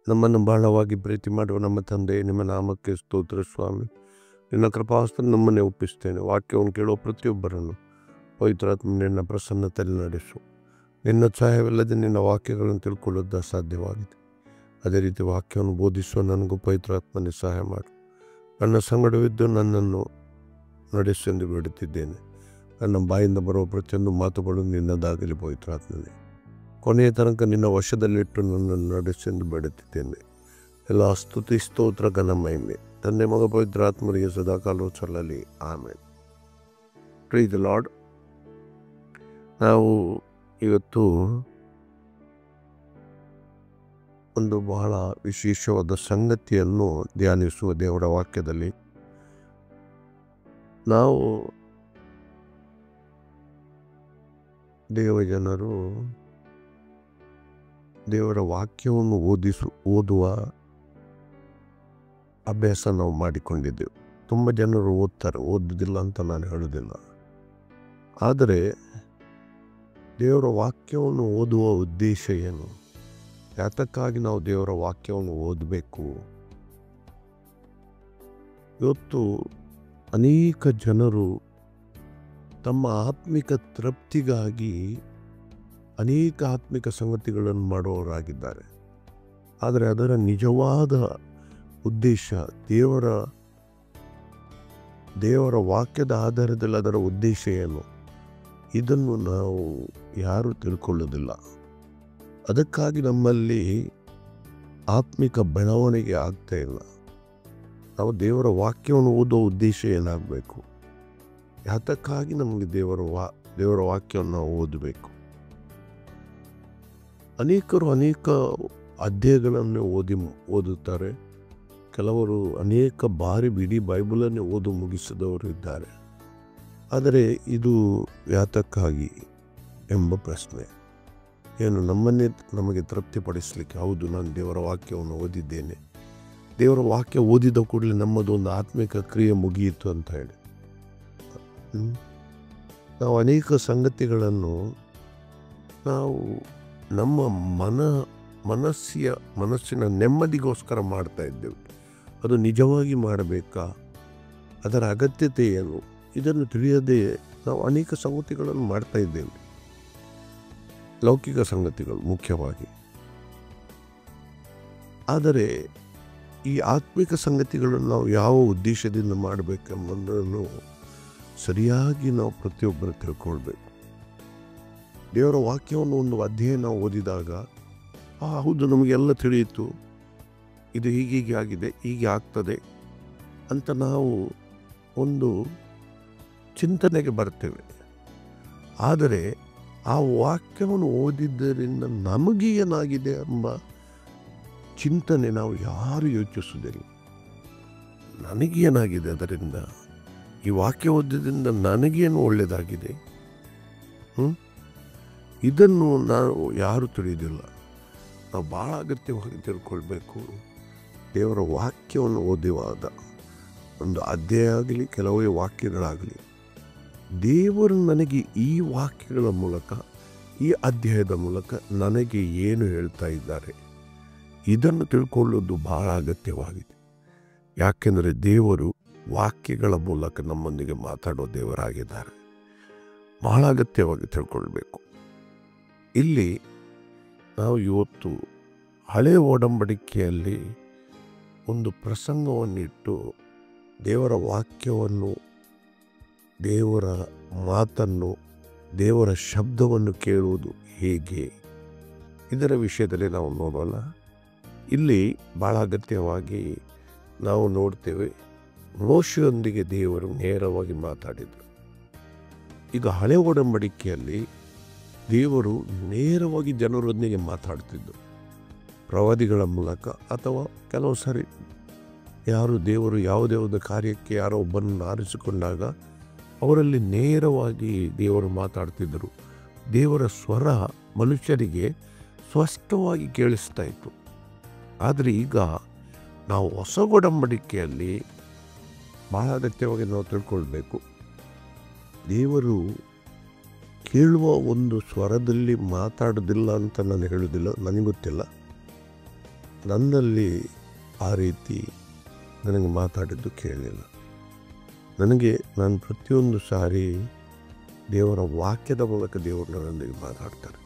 ನಮ್ಮನ್ನು ಬಹಳವಾಗಿ ಪ್ರೀತಿ ಮಾಡುವ ನಮ್ಮ ತಂದೆ, ನಿಮ್ಮ ನಾಮಕ್ಕೆ ಸ್ತೋತ್ರ ಸ್ವಾಮಿ. ನಿನ್ನ ಕೃಪಾಸ್ತ್ರ ನಮ್ಮನ್ನೇ ಒಪ್ಪಿಸ್ತೇನೆ. ವಾಕ್ಯವನ್ನು ಕೇಳುವ ಪ್ರತಿಯೊಬ್ಬರನ್ನು ಪವಿತ್ರಾತ್ಮ ನಿನ್ನ ಪ್ರಸನ್ನತೆಯಲ್ಲಿ ನಡೆಸು. ನಿನ್ನ ಸಹಾಯವಿಲ್ಲದೆ ನಿನ್ನ ವಾಕ್ಯಗಳನ್ನು ತಿಳ್ಕೊಳ್ಳೋದು ಅಸಾಧ್ಯವಾಗಿದೆ. ಅದೇ ರೀತಿ ವಾಕ್ಯವನ್ನು ಬೋಧಿಸುವ ನನಗೂ ಪವಿತ್ರಾತ್ಮನೇ ಸಹಾಯ ಮಾಡು. ನನ್ನ ಸಂಗಡವಿದ್ದು ನನ್ನನ್ನು ನಡೆಸೆಂದು ಬೇಡುತ್ತಿದ್ದೇನೆ. ನನ್ನ ಬಾಯಿಂದ ಬರುವ ಪ್ರತಿಯೊಂದು ಮಾತುಗಳು ನಿನ್ನದಾಗಲಿ ಪವಿತ್ರಾತ್ಮನೇ. ಕೊನೆಯ ತನಕ ನಿನ್ನ ವಶದಲ್ಲಿಟ್ಟು ನನ್ನನ್ನು ನಡೆಸೆಂದು ಬೇಡುತ್ತಿದ್ದೇನೆ. ಎಲ್ಲ ಸ್ತುತಿ ಸ್ತೋತ್ರ ಘನ ಮಹಿಮೆ ತಂದೆ ಮಗ ಪವಿತ್ರಾತ್ಮರಿಗೆ ಸದಾಕಾಲವೂ ಸಲ್ಲಲಿ. ಆಮೇಲೆ ಪ್ರೈಸ್ ದಿ ಲಾರ್ಡ್. ನಾವು ಇವತ್ತು ಒಂದು ಬಹಳ ವಿಶೇಷವಾದ ಸಂಗತಿಯನ್ನು ಧ್ಯಾನಿಸುವ ದೇವರ ವಾಕ್ಯದಲ್ಲಿ. ನಾವು ದೇವಜನರು ದೇವರ ವಾಕ್ಯವನ್ನು ಓದುವ ಅಭ್ಯಾಸ ನಾವು ಮಾಡಿಕೊಂಡಿದ್ದೆವು. ತುಂಬ ಜನರು ಓದ್ತಾರೆ, ಓದುವುದಿಲ್ಲ ಅಂತ ನಾನು ಹೇಳೋದಿಲ್ಲ. ಆದರೆ ದೇವರ ವಾಕ್ಯವನ್ನು ಓದುವ ಉದ್ದೇಶ ಏನು? ಯಾತಕ್ಕಾಗಿ ನಾವು ದೇವರ ವಾಕ್ಯವನ್ನು ಓದಬೇಕು? ಇವತ್ತು ಅನೇಕ ಜನರು ತಮ್ಮ ಆತ್ಮಿಕ ತೃಪ್ತಿಗಾಗಿ ಅನೇಕ ಆತ್ಮಿಕ ಸಂಗತಿಗಳನ್ನು ಮಾಡುವವರಾಗಿದ್ದಾರೆ. ಆದರೆ ಅದರ ನಿಜವಾದ ಉದ್ದೇಶ ದೇವರ ವಾಕ್ಯದ ಆಧಾರದಲ್ಲಿ ಅದರ ಉದ್ದೇಶ ಏನು? ಇದನ್ನು ನಾವು ಯಾರೂ ತಿಳ್ಕೊಳ್ಳೋದಿಲ್ಲ. ಅದಕ್ಕಾಗಿ ನಮ್ಮಲ್ಲಿ ಆತ್ಮಿಕ ಬೆಳವಣಿಗೆ ಆಗ್ತಾ ಇಲ್ಲ. ನಾವು ದೇವರ ವಾಕ್ಯವನ್ನು ಓದೋ ಉದ್ದೇಶ ಏನಾಗಬೇಕು? ಯಾತಕ್ಕಾಗಿ ನಮಗೆ ದೇವರ ವಾಕ್ಯವನ್ನು ನಾವು ಓದಬೇಕು? ಅನೇಕರು ಅನೇಕ ಅಧ್ಯಾಯಗಳನ್ನು ಓದುತ್ತಾರೆ. ಕೆಲವರು ಅನೇಕ ಬಾರಿ ಇಡೀ ಬೈಬಲನ್ನೇ ಮುಗಿಸಿದವರು ಇದ್ದಾರೆ. ಆದರೆ ಇದು ಯಾತಕ್ಕಾಗಿ ಎಂಬ ಪ್ರಶ್ನೆ. ಏನು ನಮಗೆ ತೃಪ್ತಿಪಡಿಸಲಿಕ್ಕೆ? ಹೌದು, ನಾನು ದೇವರ ವಾಕ್ಯವನ್ನು ಓದಿದ್ದೇನೆ, ದೇವರ ವಾಕ್ಯ ಓದಿದ ಕೂಡಲೇ ನಮ್ಮದೊಂದು ಆತ್ಮಿಕ ಕ್ರಿಯೆ ಮುಗಿಯಿತು ಅಂತ ಹೇಳಿ ನಾವು ಅನೇಕ ಸಂಗತಿಗಳನ್ನು ನಾವು ನಮ್ಮ ಮನಸ್ಸಿನ ನೆಮ್ಮದಿಗೋಸ್ಕರ ಮಾಡ್ತಾ ಇದ್ದೇವೆ. ಅದು ನಿಜವಾಗಿ ಮಾಡಬೇಕಾ? ಅದರ ಅಗತ್ಯತೆ ಏನು? ಇದನ್ನು ತಿಳಿಯದೆ ನಾವು ಅನೇಕ ಸಂಗತಿಗಳನ್ನು ಮಾಡ್ತಾ ಇದ್ದೇವೆ, ಲೌಕಿಕ ಸಂಗತಿಗಳು ಮುಖ್ಯವಾಗಿ. ಆದರೆ ಈ ಆತ್ಮಿಕ ಸಂಗತಿಗಳನ್ನು ನಾವು ಯಾವ ಉದ್ದೇಶದಿಂದ ಮಾಡಬೇಕೆಂಬುದನ್ನು ಸರಿಯಾಗಿ ನಾವು ಪ್ರತಿಯೊಬ್ಬರು ತಿಳ್ಕೊಳ್ಬೇಕು. ದೇವರ ವಾಕ್ಯವನ್ನು ಒಂದು ಅಧ್ಯಾಯ ನಾವು ಓದಿದಾಗ ಹೌದು, ನಮಗೆಲ್ಲ ತಿಳಿಯಿತು, ಇದು ಹೀಗೀಗೆ ಆಗಿದೆ, ಹೀಗೆ ಆಗ್ತದೆ ಅಂತ ನಾವು ಒಂದು ಚಿಂತನೆಗೆ ಬರ್ತೇವೆ. ಆದರೆ ಆ ವಾಕ್ಯವನ್ನು ಓದಿದ್ದರಿಂದ ನಮಗೆ ಏನಾಗಿದೆ ಎಂಬ ಚಿಂತನೆ ನಾವು ಯಾರು ಯೋಚಿಸುವುದಿಲ್ಲ. ನನಗೇನಾಗಿದೆ ಅದರಿಂದ? ಈ ವಾಕ್ಯ ಓದಿದ್ದರಿಂದ ನನಗೇನು ಒಳ್ಳೆಯದಾಗಿದೆ? ಇದನ್ನು ನಾವು ಯಾರು ತಿಳಿಯೋದಿಲ್ಲ. ನಾವು ಭಾಳ ಅಗತ್ಯವಾಗಿ ತಿಳ್ಕೊಳ್ಬೇಕು. ದೇವರ ವಾಕ್ಯವನ್ನು ಓದುವಾಗ ಒಂದು ಅಧ್ಯಾಯ ಆಗಲಿ, ಕೆಲವೇ ವಾಕ್ಯಗಳಾಗಲಿ, ದೇವರು ನನಗೆ ಈ ವಾಕ್ಯಗಳ ಮೂಲಕ, ಈ ಅಧ್ಯಾಯದ ಮೂಲಕ ನನಗೆ ಏನು ಹೇಳ್ತಾ ಇದ್ದಾರೆ, ಇದನ್ನು ತಿಳ್ಕೊಳ್ಳೋದು ಬಹಳ ಅಗತ್ಯವಾಗಿದೆ. ಯಾಕೆಂದರೆ ದೇವರು ವಾಕ್ಯಗಳ ಮೂಲಕ ನಮ್ಮೊಂದಿಗೆ ಮಾತಾಡೋ ದೇವರಾಗಿದ್ದಾರೆ. ಬಹಳ ಅಗತ್ಯವಾಗಿ ತಿಳ್ಕೊಳ್ಬೇಕು. ಇಲ್ಲಿ ನಾವು ಇವತ್ತು ಹಳೆಯ ಒಡಂಬಡಿಕೆಯಲ್ಲಿ ಒಂದು ಪ್ರಸಂಗವನ್ನಿಟ್ಟು ದೇವರ ವಾಕ್ಯವನ್ನು, ದೇವರ ಮಾತನ್ನು, ದೇವರ ಶಬ್ದವನ್ನು ಕೇಳುವುದು ಹೇಗೆ, ಇದರ ವಿಷಯದಲ್ಲಿ ನಾವು ನೋಡೋಣ. ಇಲ್ಲಿ ಭಾಳ ಅಗತ್ಯವಾಗಿ ನಾವು ನೋಡ್ತೇವೆ, ಮೋಶೆಯೊಂದಿಗೆ ದೇವರು ನೇರವಾಗಿ ಮಾತಾಡಿದರು. ಈಗ ಹಳೆ ಒಡಂಬಡಿಕೆಯಲ್ಲಿ ದೇವರು ನೇರವಾಗಿ ಜನರೊಂದಿಗೆ ಮಾತಾಡ್ತಿದ್ದರು, ಪ್ರವಾದಿಗಳ ಮೂಲಕ, ಅಥವಾ ಕೆಲವು ಸಾರಿ ದೇವರು ಯಾವುದೇ ಒಂದು ಕಾರ್ಯಕ್ಕೆ ಯಾರೋ ಒಬ್ಬನನ್ನು ಆರಿಸಿಕೊಂಡಾಗ ಅವರಲ್ಲಿ ನೇರವಾಗಿ ದೇವರು ಮಾತಾಡ್ತಿದ್ದರು. ದೇವರ ಸ್ವರ ಮನುಷ್ಯರಿಗೆ ಸ್ಪಷ್ಟವಾಗಿ ಕೇಳಿಸ್ತಾ ಇತ್ತು. ಆದರೆ ಈಗ ನಾವು ಹೊಸ ಒಡಂಬಡಿಕೆಯಲ್ಲಿ ಬಹಳ ಅಗತ್ಯವಾಗಿ ನಾವು ತಿಳ್ಕೊಳ್ಬೇಕು, ದೇವರು ಕೇಳುವ ಒಂದು ಸ್ವರದಲ್ಲಿ ಮಾತಾಡೋದಿಲ್ಲ ಅಂತ ನಾನು ಹೇಳೋದಿಲ್ಲ, ನನಗೆ ಗೊತ್ತಿಲ್ಲ. ನನ್ನಲ್ಲಿ ಆ ರೀತಿ ನನಗೆ ಮಾತಾಡಿದ್ದು ಕೇಳಲಿಲ್ಲ. ನಾನು ಪ್ರತಿಯೊಂದು ಸಾರಿ ದೇವರ ವಾಕ್ಯದ ಮೂಲಕ ದೇವರು ನನ್ನೊಂದಿಗೆ ಮಾತಾಡ್ತಾರೆ.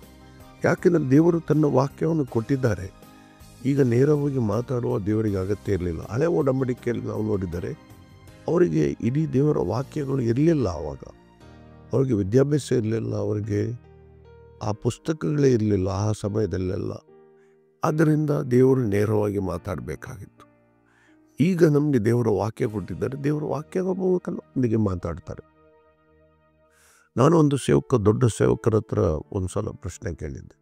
ಯಾಕೆಂದರೆ ದೇವರು ತನ್ನ ವಾಕ್ಯವನ್ನು ಕೊಟ್ಟಿದ್ದಾರೆ. ಈಗ ನೇರವಾಗಿ ಮಾತಾಡುವ ದೇವರಿಗೆ ಅಗತ್ಯ ಇರಲಿಲ್ಲ. ಹಳೆ ಒಡಂಬಡಿಕೆಯಲ್ಲಿ ನಾವು ನೋಡಿದರೆ ಅವರಿಗೆ ಇಡೀ ದೇವರ ವಾಕ್ಯಗಳು ಇರಲಿಲ್ಲ. ಆವಾಗ ಅವರಿಗೆ ವಿದ್ಯಾಭ್ಯಾಸ ಇರಲಿಲ್ಲ, ಅವರಿಗೆ ಆ ಪುಸ್ತಕಗಳೇ ಇರಲಿಲ್ಲ ಆ ಸಮಯದಲ್ಲೆಲ್ಲ. ಆದ್ದರಿಂದ ದೇವರು ನೇರವಾಗಿ ಮಾತಾಡಬೇಕಾಗಿತ್ತು. ಈಗ ನಮಗೆ ದೇವರ ವಾಕ್ಯ ಕೊಟ್ಟಿದ್ದಾರೆ. ದೇವರ ವಾಕ್ಯದ ಮೂಲಕ ನಮ್ಮೊಂದಿಗೆ ಮಾತಾಡ್ತಾರೆ. ನಾನು ಒಂದು ದೊಡ್ಡ ಸೇವಕರ ಹತ್ರ ಒಂದು ಸಲ ಪ್ರಶ್ನೆ ಕೇಳಿದ್ದೆ.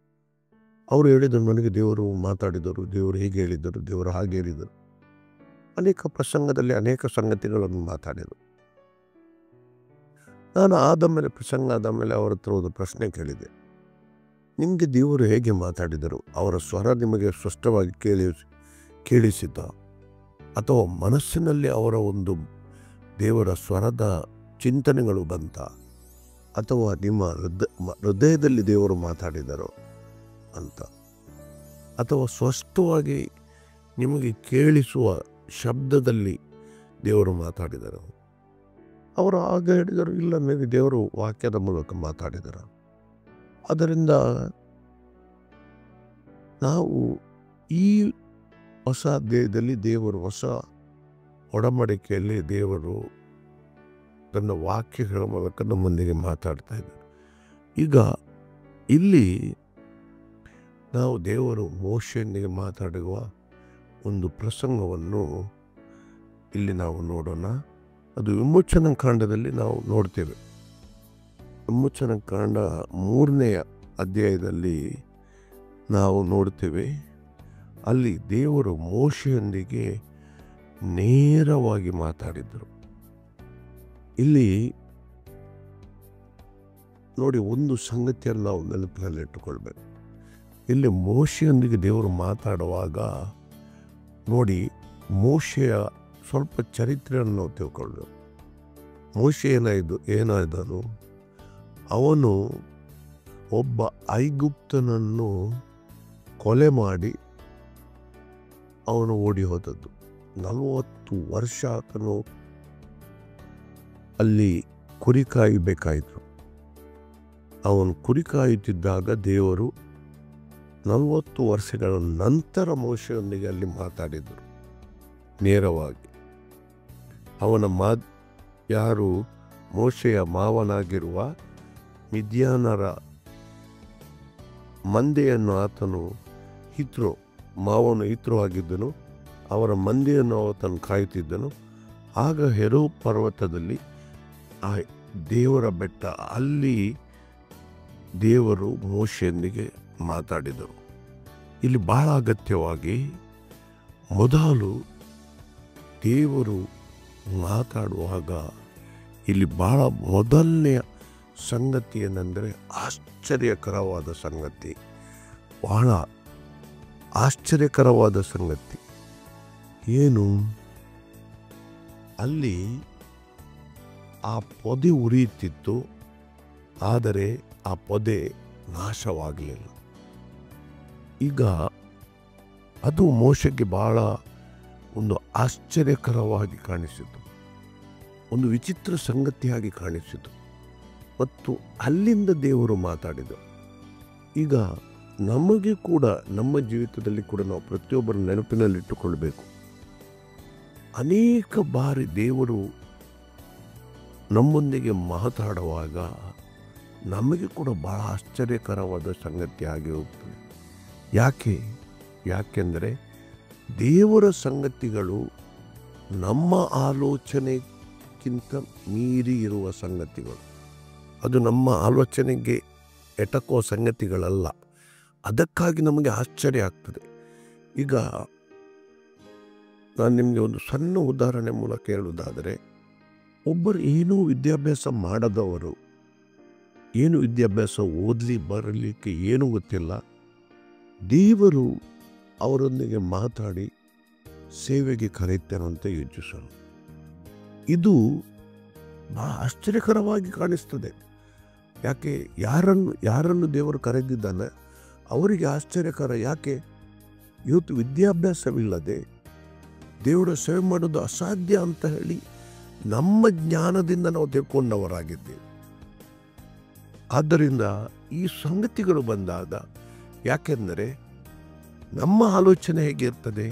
ಅವರು ಹೇಳಿದರು, ನನಗೆ ದೇವರು ಮಾತಾಡಿದರು, ದೇವರು ಹೀಗೆ ಹೇಳಿದರು, ದೇವರು ಹಾಗೆ ಹೇಳಿದರು. ಅನೇಕ ಪ್ರಸಂಗದಲ್ಲಿ ಅನೇಕ ಸಂಗತಿಗಳನ್ನು ಮಾತಾಡಿದರು. ನಾನು ಪ್ರಸಂಗ ಆದ ಮೇಲೆ ಅವರ ಹತ್ರ ಒಂದು ಪ್ರಶ್ನೆ ಕೇಳಿದೆ, ನಿಮಗೆ ದೇವರು ಹೇಗೆ ಮಾತಾಡಿದರು? ಅವರ ಸ್ವರ ನಿಮಗೆ ಸ್ಪಷ್ಟವಾಗಿ ಕೇಳಿಸಿದ, ಅಥವಾ ಮನಸ್ಸಿನಲ್ಲಿ ಅವರ ಒಂದು ದೇವರ ಸ್ವರದ ಚಿಂತನೆಗಳು ಬಂತ, ಅಥವಾ ನಿಮ್ಮ ಹೃದಯದಲ್ಲಿ ದೇವರು ಮಾತಾಡಿದರು ಅಂತ, ಅಥವಾ ಸ್ಪಷ್ಟವಾಗಿ ನಿಮಗೆ ಕೇಳಿಸುವ ಶಬ್ದದಲ್ಲಿ ದೇವರು ಮಾತಾಡಿದರು? ಅವರು ಆಗ ಹೇಳಿದರು, ಇಲ್ಲ, ನನಗೆ ದೇವರು ವಾಕ್ಯದ ಮೂಲಕ ಮಾತಾಡಿದರು. ಆದ್ದರಿಂದ ನಾವು ಈ ಹೊಸ ದೇಹದಲ್ಲಿ ದೇವರು, ಹೊಸ ಒಡಂಬಡಿಕೆಯಲ್ಲಿ ದೇವರು ತನ್ನ ವಾಕ್ಯಗಳ ಮೂಲಕ ನಮ್ಮೊಂದಿಗೆ ಮಾತಾಡ್ತಾ ಇದ್ದಾರೆ. ಈಗ ಇಲ್ಲಿ ನಾವು ದೇವರು ಮೋಶೆಯೊಂದಿಗೆ ಮಾತಾಡುವ ಒಂದು ಪ್ರಸಂಗವನ್ನು ಇಲ್ಲಿ ನಾವು ನೋಡೋಣ. ಅದು ವಿಮೋಚನಾ ಕಾಂಡದಲ್ಲಿ ನಾವು ನೋಡ್ತೇವೆ. ವಿಮೋಚನಾ ಕಾಂಡ 3ನೇ ಅಧ್ಯಾಯದಲ್ಲಿ ನಾವು ನೋಡ್ತೇವೆ. ಅಲ್ಲಿ ದೇವರು ಮೋಶೆಯೊಂದಿಗೆ ನೇರವಾಗಿ ಮಾತಾಡಿದರು. ಇಲ್ಲಿ ನೋಡಿ, ಒಂದು ಸಂಗತಿಯನ್ನು ನಾವು ನೆನಪಿನಲ್ಲಿಟ್ಟುಕೊಳ್ಬೇಕು. ಇಲ್ಲಿ ಮೋಶೆಯೊಂದಿಗೆ ದೇವರು ಮಾತಾಡುವಾಗ ನೋಡಿ, ಮೋಶೆಯ ಸ್ವಲ್ಪ ಚರಿತ್ರೆಯನ್ನು ನಾವು ತಿಳ್ಕೊಳ್ಬೇಕು. ಮೋಶೆ ಏನಾದನು? ಅವನು ಒಬ್ಬ ಐಗುಪ್ತನನ್ನು ಕೊಲೆ ಮಾಡಿ ಅವನು ಓಡಿ ಹೋದದ್ದು. 40 ವರ್ಷ ಆತನು ಅಲ್ಲಿ ಕುರಿ ಕಾಯಬೇಕಾಯಿತು. ಅವನು ಕುರಿ ಕಾಯುತ್ತಿದ್ದಾಗ ದೇವರು 40 ವರ್ಷಗಳ ನಂತರ ಮೋಶೆಯೊಂದಿಗೆ ಅಲ್ಲಿ ಮಾತಾಡಿದರು ನೇರವಾಗಿ. ಅವನ ಯಾರು ಮೋಶೆಯ ಮಾವನಾಗಿರುವ ಮಿದ್ಯಾನರ ಮಂದೆಯನ್ನು ಆತನು ಮಾವನು ಹಿತ್ರೋ ಆಗಿದ್ದನು. ಅವರ ಮಂದೆಯನ್ನು ಆತನು ಕಾಯುತ್ತಿದ್ದನು. ಆಗ ಹೆರೋ ಪರ್ವತದಲ್ಲಿ ಆ ದೇವರ ಬೆಟ್ಟ, ಅಲ್ಲಿ ದೇವರು ಮೋಶೆಯೊಂದಿಗೆ ಮಾತಾಡಿದರು. ಇಲ್ಲಿ ಬಹಳ ಅಗತ್ಯವಾಗಿ ಮೊದಲು ದೇವರು ಮಾತಾಡುವಾಗ ಇಲ್ಲಿ ಬಹಳ ಮೊದಲನೆಯ ಸಂಗತಿ ಏನೆಂದರೆ ಆಶ್ಚರ್ಯಕರವಾದ ಸಂಗತಿ, ಬಹಳ ಆಶ್ಚರ್ಯಕರವಾದ ಸಂಗತಿ ಏನು? ಅಲ್ಲಿ ಆ ಪೊದೆ ಉರಿಯುತ್ತಿತ್ತು, ಆದರೆ ಆ ಪೊದೆ ನಾಶವಾಗಲಿಲ್ಲ. ಈಗ ಅದು ಮೋಶೆಗೆ ಬಹಳ ಒಂದು ಆಶ್ಚರ್ಯಕರವಾಗಿ ಕಾಣಿಸಿತು, ಒಂದು ವಿಚಿತ್ರ ಸಂಗತಿಯಾಗಿ ಕಾಣಿಸಿತು. ಮತ್ತು ಅಲ್ಲಿಂದ ದೇವರು ಮಾತಾಡಿದರು. ಈಗ ನಮಗೆ ಕೂಡ, ನಮ್ಮ ಜೀವಿತದಲ್ಲಿ ಕೂಡ ನಾವು ಪ್ರತಿಯೊಬ್ಬರ ನೆನಪಿನಲ್ಲಿಟ್ಟುಕೊಳ್ಬೇಕು. ಅನೇಕ ಬಾರಿ ದೇವರು ನಮ್ಮೊಂದಿಗೆ ಮಾತಾಡುವಾಗ ನಮಗೆ ಕೂಡ ಬಹಳ ಆಶ್ಚರ್ಯಕರವಾದ ಸಂಗತಿ ಆಗಿ ಹೋಗ್ತದೆ. ಯಾಕೆಂದರೆ ದೇವರ ಸಂಗತಿಗಳು ನಮ್ಮ ಆಲೋಚನೆಗಿಂತ ಮೀರಿ ಇರುವ ಸಂಗತಿಗಳು. ಅದು ನಮ್ಮ ಆಲೋಚನೆಗೆ ಎಟಕುವ ಸಂಗತಿಗಳಲ್ಲ. ಅದಕ್ಕಾಗಿ ನಮಗೆ ಆಶ್ಚರ್ಯ ಆಗ್ತದೆ. ಈಗ ನಾನು ನಿಮಗೆ ಒಂದು ಸಣ್ಣ ಉದಾಹರಣೆ ಮೂಲಕ ಹೇಳುವುದಾದರೆ, ಒಬ್ಬರು ಏನೂ ವಿದ್ಯಾಭ್ಯಾಸ ಮಾಡದವರು, ಏನು ವಿದ್ಯಾಭ್ಯಾಸ ಬರಲಿಕ್ಕೆ ಏನೂ ಗೊತ್ತಿಲ್ಲ, ದೇವರು ಅವರೊಂದಿಗೆ ಮಾತಾಡಿ ಸೇವೆಗೆ ಕರೆಯುತ್ತೇನೆ ಅಂತ ಯೋಚಿಸಲು, ಇದು ಬಹಳ ಆಶ್ಚರ್ಯಕರವಾಗಿ ಕಾಣಿಸ್ತದೆ. ಯಾರನ್ನು ದೇವರು ಕರೆದಿದ್ದಾನೆ ಅವರಿಗೆ ಆಶ್ಚರ್ಯಕರ. ಇವತ್ತು ವಿದ್ಯಾಭ್ಯಾಸವಿಲ್ಲದೆ ದೇವರ ಸೇವೆ ಮಾಡೋದು ಅಸಾಧ್ಯ ಅಂತ ಹೇಳಿ ನಮ್ಮ ಜ್ಞಾನದಿಂದ ನಾವು ತಿಳ್ಕೊಂಡವರಾಗಿದ್ದೇವೆ. ಆದ್ದರಿಂದ ಈ ಸಂಗತಿಗಳು ಬಂದಾಗ, ಯಾಕೆಂದರೆ ನಮ್ಮ ಆಲೋಚನೆ ಹೇಗಿರ್ತದೆ,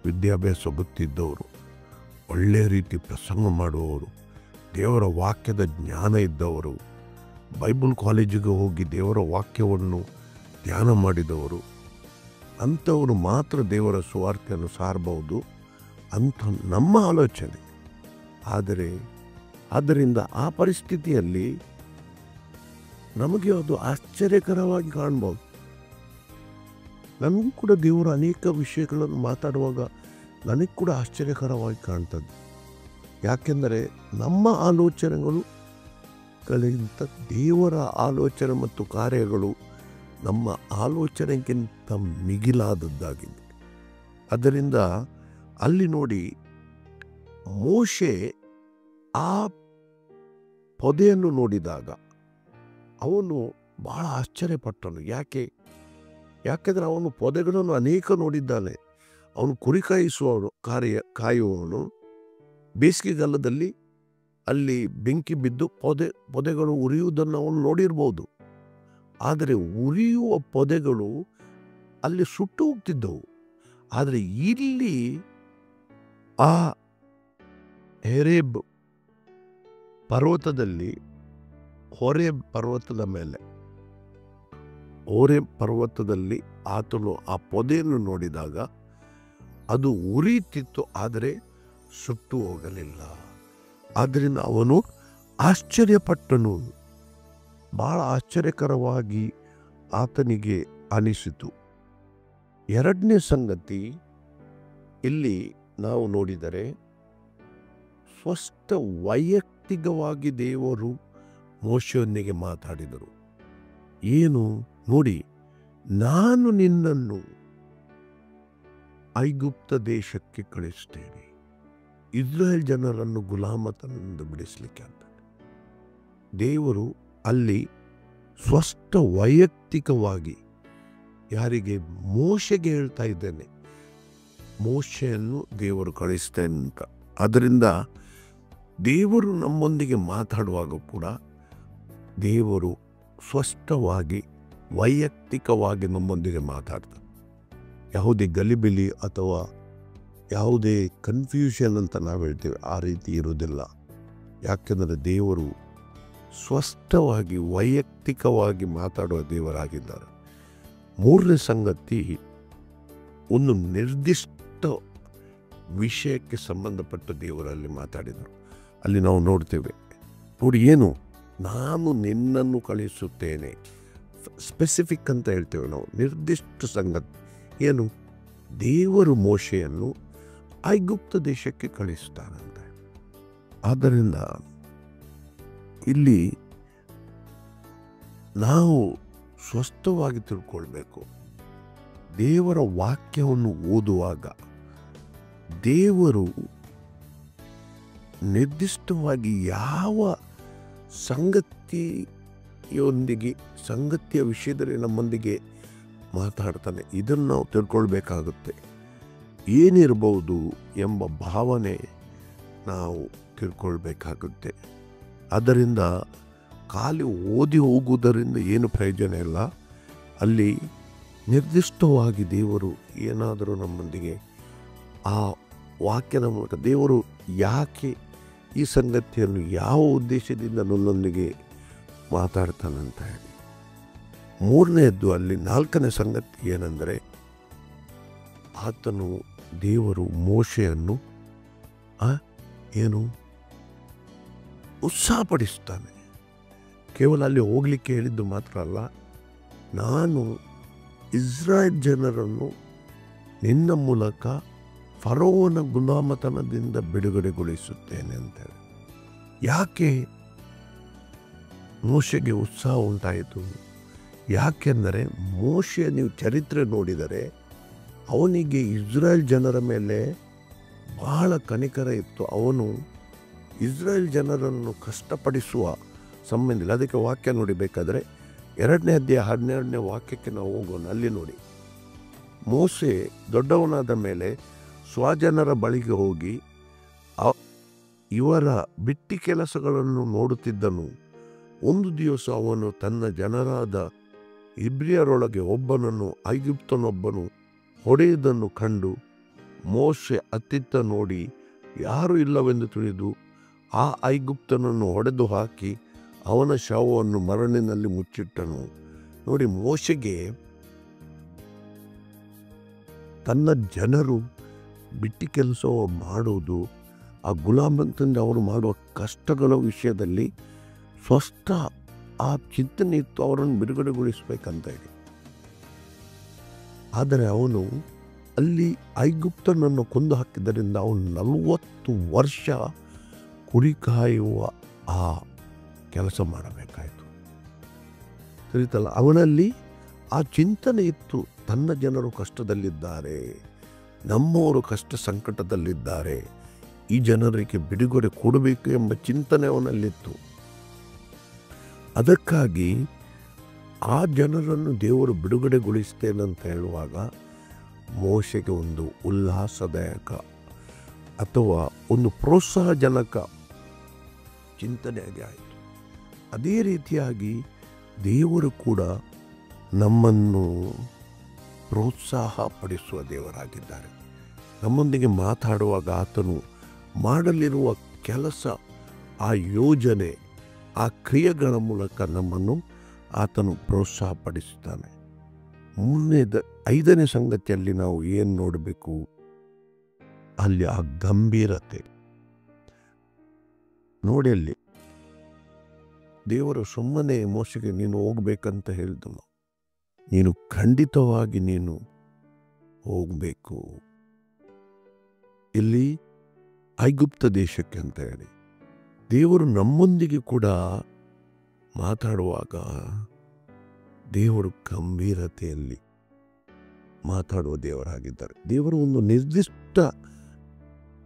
ವಿದ್ಯಾಭ್ಯಾಸ ಗೊತ್ತಿದ್ದವರು, ಒಳ್ಳೆಯ ರೀತಿ ಪ್ರಸಂಗ ಮಾಡುವವರು, ದೇವರ ವಾಕ್ಯದ ಜ್ಞಾನ ಇದ್ದವರು, ಬೈಬಲ್ ಕಾಲೇಜಿಗೆ ಹೋಗಿ ದೇವರ ವಾಕ್ಯವನ್ನು ಧ್ಯಾನ ಮಾಡಿದವರು, ಅಂಥವರು ಮಾತ್ರ ದೇವರ ಸುವಾರ್ತೆಯನ್ನು ಸಾರಬಹುದು ಅಂತ ನಮ್ಮ ಆಲೋಚನೆ. ಆದ್ದರಿಂದ ಆ ಪರಿಸ್ಥಿತಿಯಲ್ಲಿ ನಮಗೆ ಅದು ಆಶ್ಚರ್ಯಕರವಾಗಿ ಕಾಣ್ಬೋದು. ನನಗೂ ಕೂಡ ದೇವರು ಅನೇಕ ವಿಷಯಗಳನ್ನು ಮಾತಾಡುವಾಗ ನನಗೆ ಕೂಡ ಆಶ್ಚರ್ಯಕರವಾಗಿ ಕಾಣ್ತದೆ. ಯಾಕೆಂದರೆ ನಮ್ಮ ಆಲೋಚನೆಗಳು ಗಳಿಗಿಂತ ದೇವರ ಆಲೋಚನೆ ಮತ್ತು ಕಾರ್ಯಗಳು ನಮ್ಮ ಆಲೋಚನೆಗಿಂತ ಮಿಗಿಲಾದದ್ದಾಗಿದೆ. ಅದರಿಂದ ಅಲ್ಲಿ ನೋಡಿ, ಮೋಶೆ ಆ ಪೊದೆಯನ್ನು ನೋಡಿದಾಗ ಅವನು ಬಹಳ ಆಶ್ಚರ್ಯಪಟ್ಟನು. ಯಾಕೆಂದರೆ ಅವನು ಪೊದೆಗಳನ್ನು ಅನೇಕ ನೋಡಿದ್ದಾನೆ. ಅವನು ಕುರಿ ಕಾಯುವವನು. ಬೇಸಿಗೆಗಾಲದಲ್ಲಿ ಅಲ್ಲಿ ಬೆಂಕಿ ಬಿದ್ದು ಪೊದೆಗಳು ಉರಿಯುವುದನ್ನು ಅವನು ನೋಡಿರ್ಬೋದು. ಆದರೆ ಉರಿಯುವ ಪೊದೆಗಳು ಅಲ್ಲಿ ಸುಟ್ಟು ಹೋಗ್ತಿದ್ದವು. ಆದರೆ ಇಲ್ಲಿ ಆ ಹೆರೇಬ್ ಪರ್ವತದಲ್ಲಿ, ಹೋರೇಬ್ ಪರ್ವತದಲ್ಲಿ ಆತನು ಆ ಪೊದೆಯನ್ನು ನೋಡಿದಾಗ ಅದು ಉರಿತಿತ್ತು, ಆದರೆ ಸುಟ್ಟು ಹೋಗಲಿಲ್ಲ. ಆದ್ದರಿಂದ ಅವನು ಆಶ್ಚರ್ಯಪಟ್ಟನು. ಬಹಳ ಆಶ್ಚರ್ಯಕರವಾಗಿ ಆತನಿಗೆ ಅನಿಸಿತು. ಎರಡನೇ ಸಂಗತಿ ಇಲ್ಲಿ ನಾವು ನೋಡಿದರೆ, ಸ್ಪಷ್ಟ ವೈಯಕ್ತಿಕವಾಗಿ ದೇವರು ಮೋಶೆಯೊಂದಿಗೆ ಮಾತಾಡಿದರು. ಏನು ನೋಡಿ, ನಾನು ನಿನ್ನನ್ನು ಐಗುಪ್ತ ದೇಶಕ್ಕೆ ಕಳಿಸ್ತೇನೆ, ಇಸ್ರಾಯೇಲ್ ಜನರನ್ನು ಗುಲಾಮತನದಿಂದ ಬಿಡಿಸಲಿಕ್ಕೆ ಅಂತ. ದೇವರು ಅಲ್ಲಿ ಸ್ಪಷ್ಟ ವೈಯಕ್ತಿಕವಾಗಿ ಯಾರಿಗೆ? ಮೋಶೆಗೆ ಹೇಳ್ತಾ ಇದ್ದೇನೆ, ಮೋಶೆಯನ್ನು ದೇವರು ಕಳಿಸ್ತೇನೆ ಅಂತ. ಅದರಿಂದ ದೇವರು ನಮ್ಮೊಂದಿಗೆ ಮಾತಾಡುವಾಗ ಕೂಡ ದೇವರು ಸ್ಪಷ್ಟವಾಗಿ ವೈಯಕ್ತಿಕವಾಗಿ ನಮ್ಮೊಂದಿಗೆ ಮಾತಾಡ್ತಾರೆ. ಯಾವುದೇ ಗಲಿಬಿಲಿ ಅಥವಾ ಯಾವುದೇ ಕನ್ಫ್ಯೂಷನ್ ಅಂತ ನಾವು ಹೇಳ್ತೇವೆ, ಆ ರೀತಿ ಇರುವುದಿಲ್ಲ. ಯಾಕೆಂದರೆ ದೇವರು ಸ್ಪಷ್ಟವಾಗಿ ವೈಯಕ್ತಿಕವಾಗಿ ಮಾತಾಡುವ ದೇವರಾಗಿದ್ದಾರೆ. ಮೂರನೇ ಸಂಗತಿ, ಒಂದು ನಿರ್ದಿಷ್ಟ ವಿಷಯಕ್ಕೆ ಸಂಬಂಧಪಟ್ಟ ದೇವರಲ್ಲಿ ಮಾತಾಡಿದರು. ಅಲ್ಲಿ ನಾವು ನೋಡ್ತೇವೆ, ನೋಡಿ ಏನು, ನಾನು ನಿನ್ನನ್ನು ಕಳಿಸುತ್ತೇನೆ. ಸ್ಪೆಸಿಫಿಕ್ ಅಂತ ಹೇಳ್ತೇವೆ ನಾವು, ನಿರ್ದಿಷ್ಟ ಸಂಗತಿ ಏನು? ದೇವರು ಮೋಶೆಯನ್ನು ಐಗುಪ್ತ ದೇಶಕ್ಕೆ ಕಳಿಸ್ತಾರಂತೆ. ಆದ್ದರಿಂದ ಇಲ್ಲಿ ನಾವು ಸ್ಪಷ್ಟವಾಗಿ ತಿಳ್ಕೊಳ್ಬೇಕು, ದೇವರ ವಾಕ್ಯವನ್ನು ಓದುವಾಗ ದೇವರು ನಿರ್ದಿಷ್ಟವಾಗಿ ಯಾವ ಸಂಗತಿಯ ವಿಷಯದಲ್ಲಿ ನಮ್ಮೊಂದಿಗೆ ಮಾತಾಡ್ತಾನೆ, ಇದನ್ನು ನಾವು ತಿಳ್ಕೊಳ್ಬೇಕಾಗುತ್ತೆ. ಏನಿರ್ಬೋದು ಎಂಬ ಭಾವನೆ ನಾವು ತಿಳ್ಕೊಳ್ಬೇಕಾಗುತ್ತೆ. ಅದರಿಂದ ಖಾಲಿ ಓದಿ ಹೋಗುವುದರಿಂದ ಏನು ಪ್ರಯೋಜನ ಇಲ್ಲ. ಅಲ್ಲಿ ನಿರ್ದಿಷ್ಟವಾಗಿ ದೇವರು ಏನಾದರೂ ನಮ್ಮೊಂದಿಗೆ ಆ ವಾಕ್ಯದ ಮೂಲಕ ದೇವರು ಯಾಕೆ ಈ ಸಂಗತಿಯನ್ನು ಯಾವ ಉದ್ದೇಶದಿಂದ ನನ್ನೊಂದಿಗೆ ಮಾತಾಡ್ತಾನಂತ ಹೇಳಿ. ಮೂರನೆಯದ್ದು, ಅಲ್ಲಿ ನಾಲ್ಕನೇ ಸಂಗತಿ ಏನೆಂದರೆ, ಆತನು ದೇವರು ಮೋಶೆಯನ್ನು ಉತ್ಸಾಹಪಡಿಸ್ತಾನೆ. ಕೇವಲ ಅಲ್ಲಿ ಹೋಗಲಿಕ್ಕೆ ಹೇಳಿದ್ದು ಮಾತ್ರ ಅಲ್ಲ, ನಾನು ಇಸ್ರಾಯೇಲ್ ಜನರನ್ನು ನಿನ್ನ ಮೂಲಕ ಫರೋವನ ಗುಲಾಮತನದಿಂದ ಬಿಡುಗಡೆಗೊಳಿಸುತ್ತೇನೆ ಅಂತೇಳಿ. ಯಾಕೆ ಮೋಶೆಗೆ ಉತ್ಸಾಹ ಉಂಟಾಯಿತು? ಯಾಕೆಂದರೆ ಮೋಶೆ, ನೀವು ಚರಿತ್ರೆ ನೋಡಿದರೆ ಅವನಿಗೆ ಇಸ್ರಾಯೇಲ್ ಜನರ ಮೇಲೆ ಬಹಳ ಕನಿಕರ ಇತ್ತು. ಅವನು ಇಸ್ರಾಯೇಲ್ ಜನರನ್ನು ಕಷ್ಟಪಡಿಸುವ ಸಂಬಂಧ ಇಲ್ಲ. ಅದಕ್ಕೆ ವಾಕ್ಯ ನೋಡಿಬೇಕಾದರೆ 2ನೇ ಅಧ್ಯಾಯ 12ನೇ ವಾಕ್ಯಕ್ಕೆ ನಾವು ಹೋಗೋಣ. ಅಲ್ಲಿ ನೋಡಿ, ಮೋಶೆ ದೊಡ್ಡವನಾದ ಮೇಲೆ ಸ್ವಜನರ ಬಳಿಗೆ ಹೋಗಿ ಇವರ ಬಿಟ್ಟಿ ಕೆಲಸಗಳನ್ನು ನೋಡುತ್ತಿದ್ದನು. ಒಂದು ದಿವಸ ಅವನು ತನ್ನ ಜನರಾದ ಇಬ್ರಿಯರೊಳಗೆ ಒಬ್ಬನನ್ನು ಐಗುಪ್ತನೊಬ್ಬನು ಹೊಡೆಯುವುದನ್ನು ಕಂಡು ಮೋಶೆ ಅತ್ತಿತ್ತ ನೋಡಿ ಯಾರೂ ಇಲ್ಲವೆಂದು ತಿಳಿದು ಆ ಐಗುಪ್ತನನ್ನು ಹೊಡೆದು ಹಾಕಿ ಅವನ ಶವವನ್ನು ಮರಳಿನಲ್ಲಿ ಮುಚ್ಚಿಟ್ಟನು. ನೋಡಿ, ಮೋಶೆಗೆ ತನ್ನ ಜನರು ಬಿಟ್ಟಿ ಕೆಲಸ ಮಾಡುವುದು, ಆ ಗುಲಾಮಂತಂದ ಅವರು ಮಾಡುವ ಕಷ್ಟಗಳ ವಿಷಯದಲ್ಲಿ ಸ್ವಸ್ಥ ಆ ಚಿಂತನೆ ಇತ್ತು, ಅವರನ್ನು ಬಿಡುಗಡೆಗೊಳಿಸಬೇಕಂತ ಹೇಳಿ. ಆದರೆ ಅವನು ಅಲ್ಲಿ ಐಗುಪ್ತನನ್ನು ಕೊಂದು ಹಾಕಿದ್ದರಿಂದ ಅವನು 40 ವರ್ಷ ಕುರಿ ಕಾಯುವ ಆ ಕೆಲಸ ಮಾಡಬೇಕಾಯಿತು. ತಿಳಿತಲ್ಲ, ಅವನಲ್ಲಿ ಆ ಚಿಂತನೆ ಇತ್ತು, ತನ್ನ ಜನರು ಕಷ್ಟದಲ್ಲಿದ್ದಾರೆ, ನಮ್ಮವರು ಕಷ್ಟ ಸಂಕಟದಲ್ಲಿದ್ದಾರೆ, ಈ ಜನರಿಗೆ ಬಿಡುಗಡೆ ಕೊಡಬೇಕು ಎಂಬ ಚಿಂತನೆ ಅವನಲ್ಲಿತ್ತು. ಅದಕ್ಕಾಗಿ ಆ ಜನರನ್ನು ದೇವರು ಬಿಡುಗಡೆಗೊಳಿಸ್ತೇನೆ ಅಂತ ಹೇಳುವಾಗ ಮೋಶೆಗೆ ಒಂದು ಉಲ್ಲಾಸದಾಯಕ ಅಥವಾ ಒಂದು ಪ್ರೋತ್ಸಾಹಜನಕ ಚಿಂತನೆಯಾಗಿ ಆಯಿತು. ಅದೇ ರೀತಿಯಾಗಿ ದೇವರು ಕೂಡ ನಮ್ಮನ್ನು ಪ್ರೋತ್ಸಾಹ ಪಡಿಸುವ ದೇವರಾಗಿದ್ದಾರೆ. ನಮ್ಮೊಂದಿಗೆ ಮಾತಾಡುವಾಗ ಆತನು ಮಾಡಲಿರುವ ಕೆಲಸ, ಆ ಯೋಜನೆ, ಆ ಕ್ರಿಯೆಗಳ ಮೂಲಕ ನಮ್ಮನ್ನು ಆತನು ಪ್ರೋತ್ಸಾಹ ಪಡಿಸುತ್ತಾನೆ. 5ನೇ ಸಂಗತಿಯಲ್ಲಿ ನಾವು ಏನು ನೋಡಬೇಕು? ಅಲ್ಲಿ ಆ ಗಂಭೀರತೆ ನೋಡಿ. ಅಲ್ಲಿ ದೇವರು ಸುಮ್ಮನೆ ಮೋಶೆಗೆ ನೀನು ಹೋಗ್ಬೇಕಂತ ಹೇಳಿದನು. ನೀನು ಖಂಡಿತವಾಗಿ ನೀನು ಹೋಗಬೇಕು ಇಲ್ಲಿ ಐಗುಪ್ತ ದೇಶಕ್ಕೆ ಅಂತ ಹೇಳಿ. ದೇವರು ನಮ್ಮೊಂದಿಗೆ ಕೂಡ ಮಾತಾಡುವಾಗ ದೇವರು ಗಂಭೀರತೆಯಲ್ಲಿ ಮಾತಾಡುವ ದೇವರಾಗಿದ್ದಾರೆ. ದೇವರು ಒಂದು ನಿರ್ದಿಷ್ಟ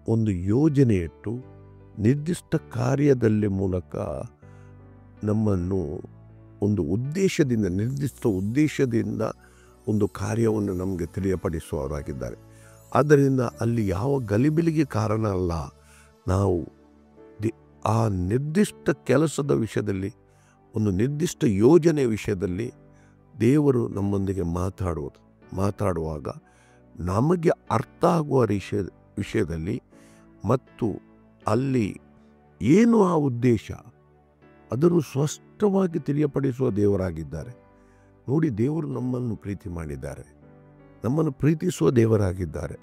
ಒಂದು ಯೋಜನೆ ಇಟ್ಟು ನಿರ್ದಿಷ್ಟ ಕಾರ್ಯದಲ್ಲಿ ಮೂಲಕ ನಮ್ಮನ್ನು ಒಂದು ಉದ್ದೇಶದಿಂದ, ನಿರ್ದಿಷ್ಟ ಉದ್ದೇಶದಿಂದ ಒಂದು ಕಾರ್ಯವನ್ನು ನಮಗೆ ತಿಳಿಯಪಡಿಸುವವರಾಗಿದ್ದಾರೆ. ಆದ್ದರಿಂದ ಅಲ್ಲಿ ಯಾವ ಗಲಿಬಿಲಿಗೆ ಕಾರಣ ಅಲ್ಲ. ನಾವು ಆ ನಿರ್ದಿಷ್ಟ ಕೆಲಸದ ವಿಷಯದಲ್ಲಿ, ಒಂದು ನಿರ್ದಿಷ್ಟ ಯೋಜನೆ ವಿಷಯದಲ್ಲಿ ದೇವರು ನಮ್ಮೊಂದಿಗೆ ಮಾತಾಡುವಾಗ ನಮಗೆ ಅರ್ಥ ಆಗುವ ವಿಷಯದಲ್ಲಿ ಮತ್ತು ಅಲ್ಲಿ ಏನು ಆ ಉದ್ದೇಶ ಅದನ್ನು ಸ್ಪಷ್ಟವಾಗಿ ತಿಳಿಯಪಡಿಸುವ ದೇವರಾಗಿದ್ದಾರೆ. ನೋಡಿ, ದೇವರು ನಮ್ಮನ್ನು ಪ್ರೀತಿ ಮಾಡಿದ್ದಾರೆ, ನಮ್ಮನ್ನು ಪ್ರೀತಿಸುವ ದೇವರಾಗಿದ್ದಾರೆ.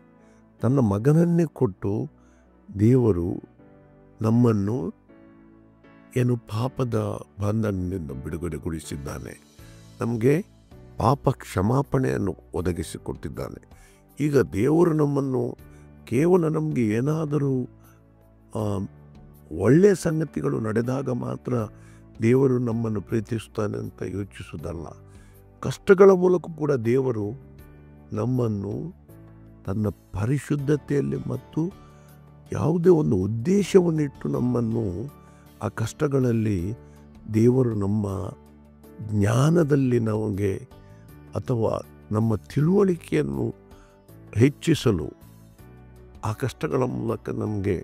ತನ್ನ ಮಗನನ್ನೇ ಕೊಟ್ಟು ದೇವರು ನಮ್ಮನ್ನು ಪಾಪದ ಬಂಧನದಿಂದ ಬಿಡುಗಡೆಗೊಳಿಸಿದ್ದಾನೆ. ನಮಗೆ ಪಾಪ ಕ್ಷಮಾಪಣೆಯನ್ನು ಒದಗಿಸಿಕೊಟ್ಟಿದ್ದಾನೆ. ಈಗ ದೇವರು ನಮ್ಮನ್ನು ಕೇವಲ ನಮಗೆ ಏನಾದರೂ ಒಳ್ಳೆಯ ಸಂಗತಿಗಳು ನಡೆದಾಗ ಮಾತ್ರ ದೇವರು ನಮ್ಮನ್ನು ಪ್ರೀತಿಸುತ್ತಾನೆ ಅಂತ ಯೋಚಿಸುವುದಲ್ಲ. ಕಷ್ಟಗಳ ಮೂಲಕ ಕೂಡ ದೇವರು ನಮ್ಮನ್ನು ತನ್ನ ಪರಿಶುದ್ಧತೆಯಲ್ಲಿ ಮತ್ತು ಯಾವುದೇ ಒಂದು ಉದ್ದೇಶವನ್ನಿಟ್ಟು ನಮ್ಮನ್ನು ಆ ಕಷ್ಟಗಳಲ್ಲಿ ದೇವರು ನಮ್ಮ ಜ್ಞಾನದಲ್ಲಿ ನಮಗೆ ಅಥವಾ ನಮ್ಮ ತಿಳುವಳಿಕೆಯನ್ನು ಹೆಚ್ಚಿಸಲು ಆ ಕಷ್ಟಗಳ ಮೂಲಕ ನಮಗೆ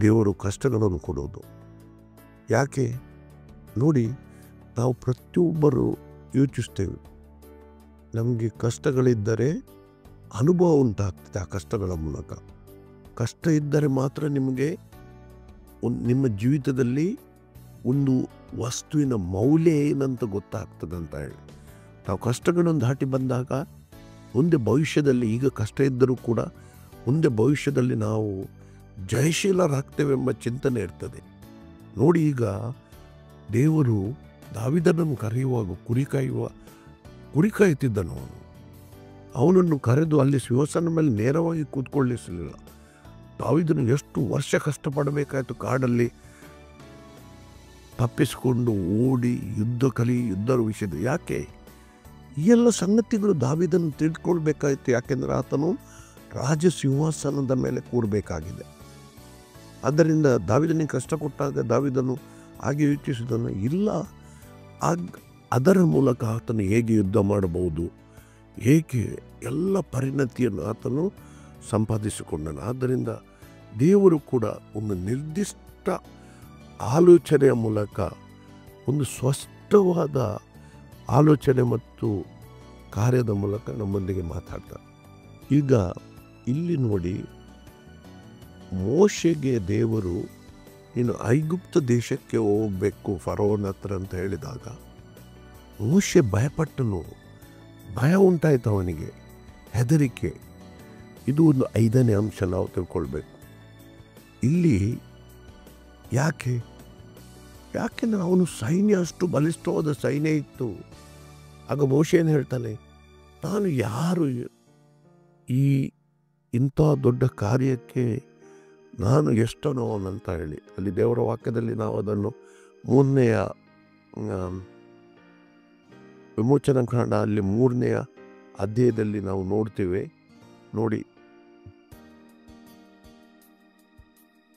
ದೇವರು ಕಷ್ಟಗಳನ್ನು ಕೊಡೋದು. ಯಾಕೆ ನೋಡಿ, ನಾವು ಪ್ರತಿಯೊಬ್ಬರು ಯೋಚಿಸ್ತೇವೆ, ನಮಗೆ ಕಷ್ಟಗಳಿದ್ದರೆ ಅನುಭವ ಉಂಟಾಗ್ತದೆ. ಆ ಕಷ್ಟಗಳ ಮೂಲಕ ಕಷ್ಟ ಇದ್ದರೆ ಮಾತ್ರ ನಿಮಗೆ ನಿಮ್ಮ ಜೀವಿತದಲ್ಲಿ ಒಂದು ವಸ್ತುವಿನ ಮೌಲ್ಯ ಏನಂತ ಗೊತ್ತಾಗ್ತದೆ ಅಂತ ಹೇಳಿ. ನಾವು ಕಷ್ಟಗಳನ್ನು ದಾಟಿ ಬಂದಾಗ ಮುಂದೆ ಭವಿಷ್ಯದಲ್ಲಿ, ಈಗ ಕಷ್ಟ ಇದ್ದರೂ ಕೂಡ ಮುಂದೆ ಭವಿಷ್ಯದಲ್ಲಿ ನಾವು ಜಯಶೀಲರಾಗ್ತೇವೆಂಬ ಚಿಂತನೆ ಇರ್ತದೆ. ನೋಡಿ, ಈಗ ದೇವರು ದಾವೀದನನ್ನು ಕರೆಯುವಾಗ ಕುರಿ ಕಾಯುತ್ತಿದ್ದನು. ಅವನನ್ನು ಕರೆದು ಅಲ್ಲಿ ಸಿಂಹಾಸನ ಮೇಲೆ ನೇರವಾಗಿ ಕೂತ್ಕೊಳ್ಳಿಸಲಿಲ್ಲ. ದಾವೀದನು ಎಷ್ಟು ವರ್ಷ ಕಷ್ಟಪಡಬೇಕಾಯಿತು, ಕಾಡಲ್ಲಿ ತಪ್ಪಿಸಿಕೊಂಡು ಓಡಿ ಯುದ್ಧದ ವಿಷಯದ. ಯಾಕೆ ಈ ಎಲ್ಲ ಸಂಗತಿಗಳು ದಾವೀದನು ತಿಳ್ಕೊಳ್ಬೇಕಾಯಿತು? ಯಾಕೆಂದರೆ ಆತನು ರಾಜ ಸಿಂಹಾಸನದ ಮೇಲೆ ಕೂಡಬೇಕಾಗಿದೆ. ಆದ್ದರಿಂದ ದಾವೀದನಿಗೆ ಕಷ್ಟ ಕೊಟ್ಟಾಗ ದಾವೀದನು ಹಾಗೆ ಯೋಚಿಸಿದನು, ಇಲ್ಲ, ಅದರ ಮೂಲಕ ಆತನು ಹೇಗೆ ಯುದ್ಧ ಮಾಡಬಹುದು, ಏಕೆ ಎಲ್ಲ ಪರಿಣತಿಯನ್ನು ಆತನು ಸಂಪಾದಿಸಿಕೊಂಡನು. ಆದ್ದರಿಂದ ದೇವರು ಕೂಡ ಒಂದು ನಿರ್ದಿಷ್ಟ ಆಲೋಚನೆಯ ಮೂಲಕ ಒಂದು ಸ್ಪಷ್ಟವಾದ ಆಲೋಚನೆ ಮತ್ತು ಕಾರ್ಯದ ಮೂಲಕ ನಮ್ಮೊಂದಿಗೆ ಮಾತಾಡ್ತಾರೆ. ಈಗ ಇಲ್ಲಿ ನೋಡಿ, ಮೋಶೆಗೆ ದೇವರು ನೀನು ಐಗುಪ್ತ ದೇಶಕ್ಕೆ ಹೋಗಬೇಕು ಫರೋನ ಹತ್ರ ಅಂತ ಹೇಳಿದಾಗ ಮೋಶೆ ಭಯಪಟ್ಟನು. ಭಯ ಉಂಟಾಯಿತು ಅವನಿಗೆ, ಹೆದರಿಕೆ. ಇದು ಒಂದು 5ನೇ ಅಂಶ ನಾವು ತಿಳ್ಕೊಳ್ಬೇಕು. ಇಲ್ಲಿ ಯಾಕೆಂದ್ರೆ ಅವನು ಸೈನ್ಯ ಅಷ್ಟು ಬಲಿಷ್ಠವಾದ ಸೈನ್ಯ ಇತ್ತು. ಆಗ ಮೋಶೆ ಏನು ಹೇಳ್ತಾನೆ, ನಾನು ಯಾರು ಇಂಥ ದೊಡ್ಡ ಕಾರ್ಯಕ್ಕೆ ನಾನು ಎಷ್ಟನೋನಂತ ಹೇಳಿ. ಅಲ್ಲಿ ದೇವರ ವಾಕ್ಯದಲ್ಲಿ ನಾವು ಅದನ್ನು 3ನೇ ವಿಮೋಚನಾ ಕಾಂಡ ಅಲ್ಲಿ 3ನೇ ಅಧ್ಯಾಯದಲ್ಲಿ ನಾವು ನೋಡ್ತೇವೆ. ನೋಡಿ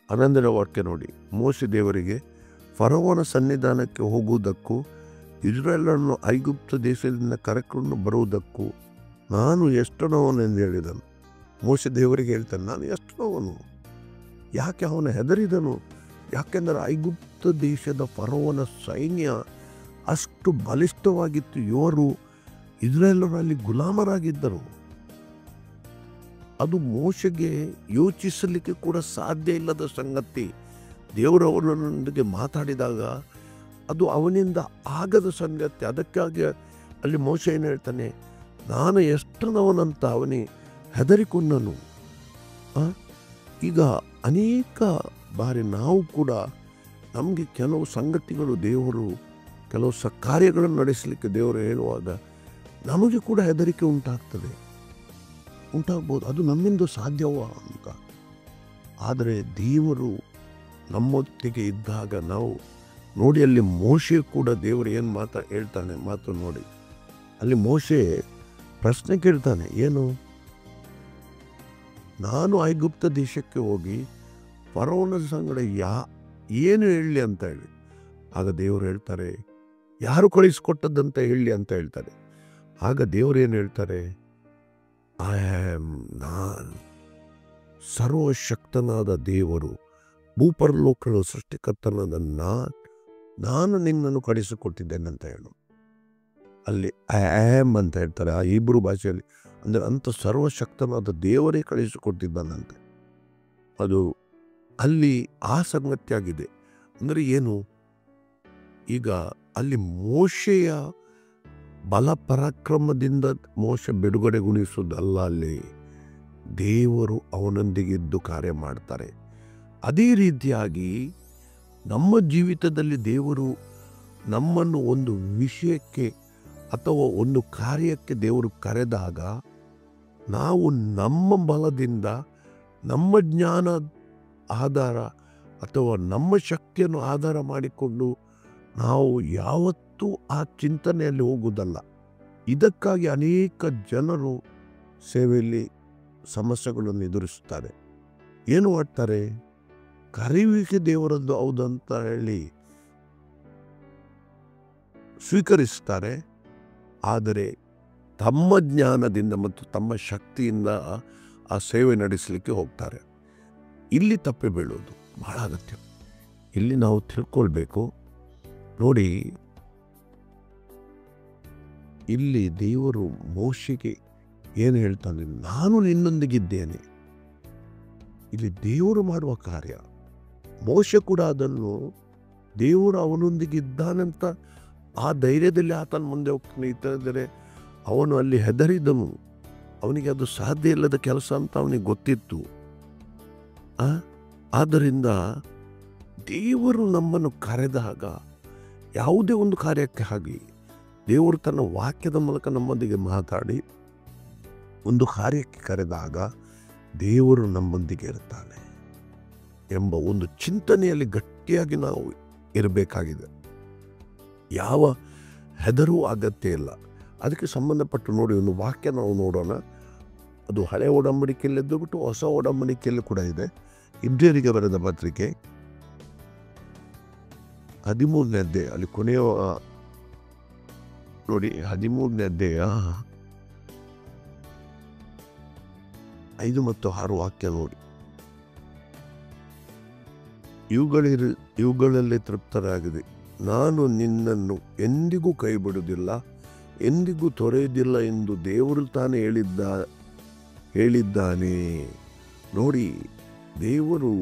11ನೇ ವಾಕ್ಯ ನೋಡಿ. ಮೋಶೆ ದೇವರಿಗೆ ಫರೋವನ ಸನ್ನಿಧಾನಕ್ಕೆ ಹೋಗುವುದಕ್ಕೂ ಇಸ್ರಾಯೇಲರನ್ನು ಐಗುಪ್ತ ದೇಶದಿಂದ ಕರೆಕೊಂಡು ಬರುವುದಕ್ಕೂ ನಾನು ಎಷ್ಟನವನೆಂದು ಹೇಳಿದನು. ಮೋಶೆ ದೇವರಿಗೆ ಹೇಳ್ತಾನೆ, ನಾನು ಎಷ್ಟನವನು. ಯಾಕೆ ಅವನು ಹೆದರಿದನು? ಯಾಕೆಂದರೆ ಐಗುಪ್ತ ದೇಶದ ಫರೋವನ ಸೈನ್ಯ ಅಷ್ಟು ಬಲಿಷ್ಠವಾಗಿತ್ತು. ಇವರು ಇಸ್ರಾಯೇಲರಲ್ಲಿ ಗುಲಾಮರಾಗಿದ್ದರು. ಅದು ಮೋಶೆಗೆ ಯೋಚಿಸಲಿಕ್ಕೆ ಕೂಡ ಸಾಧ್ಯ ಇಲ್ಲದ ಸಂಗತಿ. ದೇವರವನೊಂದಿಗೆ ಮಾತಾಡಿದಾಗ ಅದು ಅವನಿಂದ ಆಗದ ಸಂಗತಿ. ಅದಕ್ಕಾಗಿ ಅಲ್ಲಿ ಮೋಶೆ ಏನು ಹೇಳ್ತಾನೆ, ನಾನು ಎಷ್ಟನವನಂತ ಅವನಿಗೆ ಹೆದರಿಕೊಂಡನು. ಈಗ ಅನೇಕ ಬಾರಿ ನಾವು ಕೂಡ ನಮಗೆ ಕೆಲವು ಸಂಗತಿಗಳು ದೇವರು ಕೆಲವು ಕಾರ್ಯಗಳನ್ನು ನಡೆಸಲಿಕ್ಕೆ ದೇವರು ಹೇಳುವಾಗ ನಮಗೆ ಕೂಡ ಹೆದರಿಕೆ ಉಂಟಾಗ್ಬೋದು. ಅದು ನಮ್ಮಿಂದ ಸಾಧ್ಯವೋ ಅಂತ. ಆದರೆ ದೇವರು ನಮ್ಮೊತ್ತಿಗೆ ಇದ್ದಾಗ ನಾವು ನೋಡಿ, ಅಲ್ಲಿ ಮೋಶೆ ಕೂಡ ದೇವರು ಏನು ಹೇಳ್ತಾನೆ ಮಾತು ನೋಡಿ. ಅಲ್ಲಿ ಮೋಶೆ ಪ್ರಶ್ನೆ ಕೇಳ್ತಾನೆ, ಏನು? ನಾನು ಐಗುಪ್ತ ದೇಶಕ್ಕೆ ಹೋಗಿ ಫರೋನ ಸಂಗಡ ಏನು ಹೇಳಲಿ ಅಂತ ಹೇಳಿ. ಆಗ ದೇವರು ಹೇಳ್ತಾರೆ, ಯಾರು ಕಳಿಸ್ಕೊಟ್ಟದ್ದಂತ ಹೇಳಿ ಅಂತ ಹೇಳ್ತಾರೆ. ಆಗ ದೇವರು ಏನು ಹೇಳ್ತಾರೆ, ನಾನು ಸರ್ವಶಕ್ತನಾದ ದೇವರು, ಭೂಪರಲೋಕಗಳ ಸೃಷ್ಟಿಕರ್ತನಾದ ನಾನು ನಿನ್ನನ್ನು ಕಳಿಸಿಕೊಟ್ಟಿದ್ದೇನೆ ಅಂತ ಹೇಳು. ಅಲ್ಲಿ ಐ ಆಮ್ ಅಂತ ಹೇಳ್ತಾರೆ ಆ ಇಬ್ರು ಭಾಷೆಯಲ್ಲಿ. ಅಂದರೆ ಅಂಥ ಸರ್ವಶಕ್ತನಾದ ದೇವರೇ ಕಳಿಸಿಕೊಟ್ಟಿದ್ದಾನಂತೆ. ಅದು ಅಲ್ಲಿ ಆ ಸಂಗತಿಯಾಗಿದೆ. ಅಂದರೆ ಏನು? ಈಗ ಅಲ್ಲಿ ಮೋಶೆಯ ಬಲ ಪರಾಕ್ರಮದಿಂದ ಮೋಶೆ ಬಿಡುಗಡೆಗೊಳಿಸುವುದಲ್ಲ, ಅಲ್ಲಿ ದೇವರು ಅವನೊಂದಿಗಿದ್ದು ಕಾರ್ಯ ಮಾಡ್ತಾರೆ. ಅದೇ ರೀತಿಯಾಗಿ ನಮ್ಮ ಜೀವಿತದಲ್ಲಿ ದೇವರು ನಮ್ಮನ್ನು ಒಂದು ವಿಷಯಕ್ಕೆ ಅಥವಾ ಒಂದು ಕಾರ್ಯಕ್ಕೆ ದೇವರು ಕರೆದಾಗ ನಾವು ನಮ್ಮ ಬಲದಿಂದ, ನಮ್ಮ ಜ್ಞಾನ ಆಧಾರ ಅಥವಾ ನಮ್ಮ ಶಕ್ತಿಯನ್ನು ಆಧಾರ ಮಾಡಿಕೊಂಡು ನಾವು ಯಾವತ್ತೂ ಆ ಚಿಂತನೆಯಲ್ಲಿ ಹೋಗುವುದಲ್ಲ. ಇದಕ್ಕಾಗಿ ಅನೇಕ ಜನರು ಸೇವೆಯಲ್ಲಿ ಸಮಸ್ಯೆಗಳನ್ನು ಎದುರಿಸುತ್ತಾರೆ. ಏನು ಮಾಡ್ತಾರೆ? ಕರೆಯುವಿಕೆ ದೇವರದ್ದು ಹೌದಂತ ಹೇಳಿ ಸ್ವೀಕರಿಸ್ತಾರೆ. ಆದರೆ ತಮ್ಮ ಜ್ಞಾನದಿಂದ ಮತ್ತು ತಮ್ಮ ಶಕ್ತಿಯಿಂದ ಆ ಸೇವೆ ನಡೆಸಲಿಕ್ಕೆ ಹೋಗ್ತಾರೆ. ಇಲ್ಲಿ ತಪ್ಪಿ ಬೀಳೋದು ಬಹಳ ಅಗತ್ಯ. ಇಲ್ಲಿ ನಾವು ತಿಳ್ಕೊಳ್ಬೇಕು. ನೋಡಿ, ಇಲ್ಲಿ ದೇವರು ಮೋಶೆಗೆ ಏನು ಹೇಳ್ತಾನೆ, ನಾನು ನಿನ್ನೊಂದಿಗಿದ್ದೇನೆ. ಇಲ್ಲಿ ದೇವರು ಮಾಡುವ ಕಾರ್ಯ. ಮೋಶೆ ಕೂಡ ಅದನ್ನು ದೇವರು ಅವನೊಂದಿಗಿದ್ದಾನಂತ ಆ ಧೈರ್ಯದಲ್ಲಿ ಆತನ ಮುಂದೆ ಹೋಗ್ತಾನೆ. ಇದ್ದರೆ ಅವನು ಅಲ್ಲಿ ಹೆದರಿದನು. ಅವನಿಗೆ ಅದು ಸಾಧ್ಯ ಇಲ್ಲದ ಕೆಲಸ ಅಂತ ಅವನಿಗೆ ಗೊತ್ತಿತ್ತು. ಆದ್ದರಿಂದ ದೇವರು ನಮ್ಮನ್ನು ಕರೆದಾಗ ಯಾವುದೇ ಒಂದು ಕಾರ್ಯಕ್ಕೆ ಆಗಲಿ ದೇವರು ತನ್ನ ವಾಕ್ಯದ ಮೂಲಕ ನಮ್ಮೊಂದಿಗೆ ಮಾತಾಡಿ ಒಂದು ಕಾರ್ಯಕ್ಕೆ ಕರೆದಾಗ ದೇವರು ನಮ್ಮೊಂದಿಗೆ ಇರ್ತಾನೆ ಎಂಬ ಒಂದು ಚಿಂತನೆಯಲ್ಲಿ ಗಟ್ಟಿಯಾಗಿ ನಾವು ಇರಬೇಕಾಗಿದೆ. ಯಾವ ಹೆದರುವ ಅಗತ್ಯ ಇಲ್ಲ. ಅದಕ್ಕೆ ಸಂಬಂಧಪಟ್ಟು ನೋಡಿ ಒಂದು ವಾಕ್ಯ ನಾವು ನೋಡೋಣ. ಅದು ಹಳೆ ಒಡಂಬಡಿಕೆಯಲ್ಲಿದ್ದು ಬಿಟ್ಟು ಹೊಸ ಒಡಂಬಡಿಕೆಯಲ್ಲಿ ಕೂಡ ಇದೆ. ಇಬ್ರಿಯರಿಗೆ ಬರೆದ ಪತ್ರಿಕೆ 13ನೇ ಅಧ್ಯಾಯ, ಅಲ್ಲಿ ಕೊನೆಯ ನೋಡಿ 13ನೇ ಅಧ್ಯಾಯ 5 ಮತ್ತು 6 ವಾಕ್ಯ ನೋಡಿ. ಇವುಗಳಲ್ಲಿ ತೃಪ್ತರಾಗಿದೆ. ನಾನು ನಿನ್ನನ್ನು ಎಂದಿಗೂ ಕೈ ಬಿಡುವುದಿಲ್ಲ, ಎಂದಿಗೂ ತೊರೆಯುವುದಿಲ್ಲ ಎಂದು ದೇವರು ತಾನೇ ಹೇಳಿದ್ದಾನೆ. ನೋಡಿ, ದೇವರು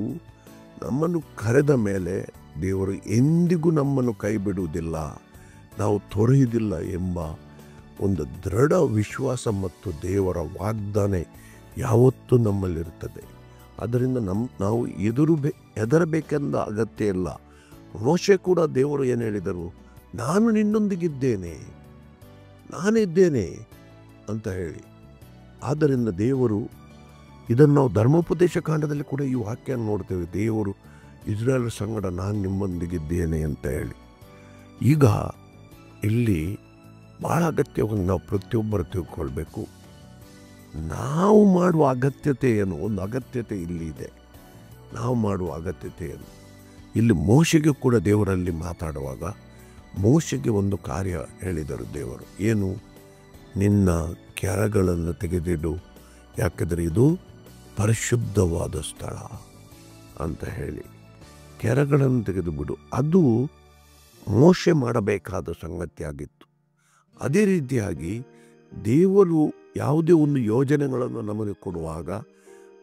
ನಮ್ಮನ್ನು ಕರೆದ ಮೇಲೆ ದೇವರು ಎಂದಿಗೂ ನಮ್ಮನ್ನು ಕೈ ಬಿಡುವುದಿಲ್ಲ, ನಾವು ತೊರೆಯುವುದಿಲ್ಲ ಎಂಬ ಒಂದು ದೃಢ ವಿಶ್ವಾಸ ಮತ್ತು ದೇವರ ವಾಗ್ದಾನ ಯಾವತ್ತೂ ನಮ್ಮಲ್ಲಿರ್ತದೆ. ಅದರಿಂದ ನಾವು ಹೆದರಬೇಕೆಂದ ಅಗತ್ಯ ಇಲ್ಲ. ಮೋಶೆ ಕೂಡ ದೇವರು ಏನು ಹೇಳಿದರು? ನಾನು ನಿನ್ನೊಂದಿಗಿದ್ದೇನೆ, ನಾನಿದ್ದೇನೆ ಅಂತ ಹೇಳಿ. ಆದ್ದರಿಂದ ದೇವರು ಇದನ್ನು ನಾವು ಧರ್ಮೋಪದೇಶ ಕಾಂಡದಲ್ಲಿ ಕೂಡ ಈ ವಾಕ್ಯ ನೋಡ್ತೇವೆ. ದೇವರು ಇಸ್ರಾಯೇಲ್ ಸಂಗಡ ನಾನು ನಿಮ್ಮೊಂದಿಗಿದ್ದೇನೆ ಅಂತ ಹೇಳಿ. ಈಗ ಇಲ್ಲಿ ಭಾಳ ಅಗತ್ಯವಾಗಿ ನಾವು ಪ್ರತಿಯೊಬ್ಬರು ತಿಳ್ಕೊಳ್ಬೇಕು. ನಾವು ಮಾಡುವ ಅಗತ್ಯತೆ ಏನು? ಒಂದು ಅಗತ್ಯತೆ ಇಲ್ಲಿ ಇದೆ. ನಾವು ಮಾಡುವ ಅಗತ್ಯತೆ ಏನು? ಇಲ್ಲಿ ಮೋಶೆಗೆ ಕೂಡ ದೇವರಲ್ಲಿ ಮಾತಾಡುವಾಗ ಮೋಶೆಗೆ ಒಂದು ಕಾರ್ಯ ಹೇಳಿದರು ದೇವರು. ಏನು? ನಿನ್ನ ಕೆರಗಳನ್ನು ತೆಗೆದಿಡು, ಯಾಕೆಂದರೆ ಇದು ಪರಿಶುದ್ಧವಾದ ಸ್ಥಳ ಅಂತ ಹೇಳಿ ಕೆರಗಳನ್ನು ತೆಗೆದು ಬಿಡು. ಅದು ಮೋಶೆ ಮಾಡಬೇಕಾದ ಸಂಗತಿಯಾಗಿತ್ತು. ಅದೇ ರೀತಿಯಾಗಿ ದೇವರು ಯಾವುದೇ ಒಂದು ಯೋಜನೆಗಳನ್ನು ನಮಗೆ ಕೊಡುವಾಗ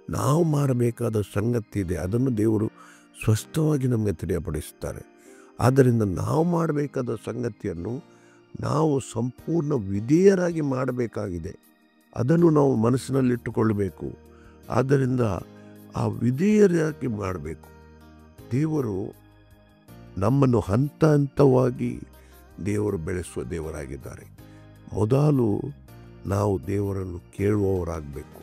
ನಾವು ಮಾಡಬೇಕಾದ ಸಂಗತಿ ಇದೆ. ಅದನ್ನು ದೇವರು ಸ್ಪಷ್ಟವಾಗಿ ನಮಗೆ ತಿಳಿಯಪಡಿಸುತ್ತಾರೆ. ಆದ್ದರಿಂದ ನಾವು ಮಾಡಬೇಕಾದ ಸಂಗತಿಯನ್ನು ನಾವು ಸಂಪೂರ್ಣ ವಿಧೇಯರಾಗಿ ಮಾಡಬೇಕಾಗಿದೆ. ಅದನ್ನು ನಾವು ಮನಸ್ಸಿನಲ್ಲಿಟ್ಟುಕೊಳ್ಳಬೇಕು. ಆದ್ದರಿಂದ ಆ ವಿಧೇಯರಾಗಿ ಮಾಡಬೇಕು. ದೇವರು ನಮ್ಮನ್ನು ಹಂತ ಹಂತವಾಗಿ ದೇವರು ಬೆಳೆಸುವ ದೇವರಾಗಿದ್ದಾರೆ. ಮೊದಲು ನಾವು ದೇವರನ್ನು ಕೇಳುವವರಾಗಬೇಕು,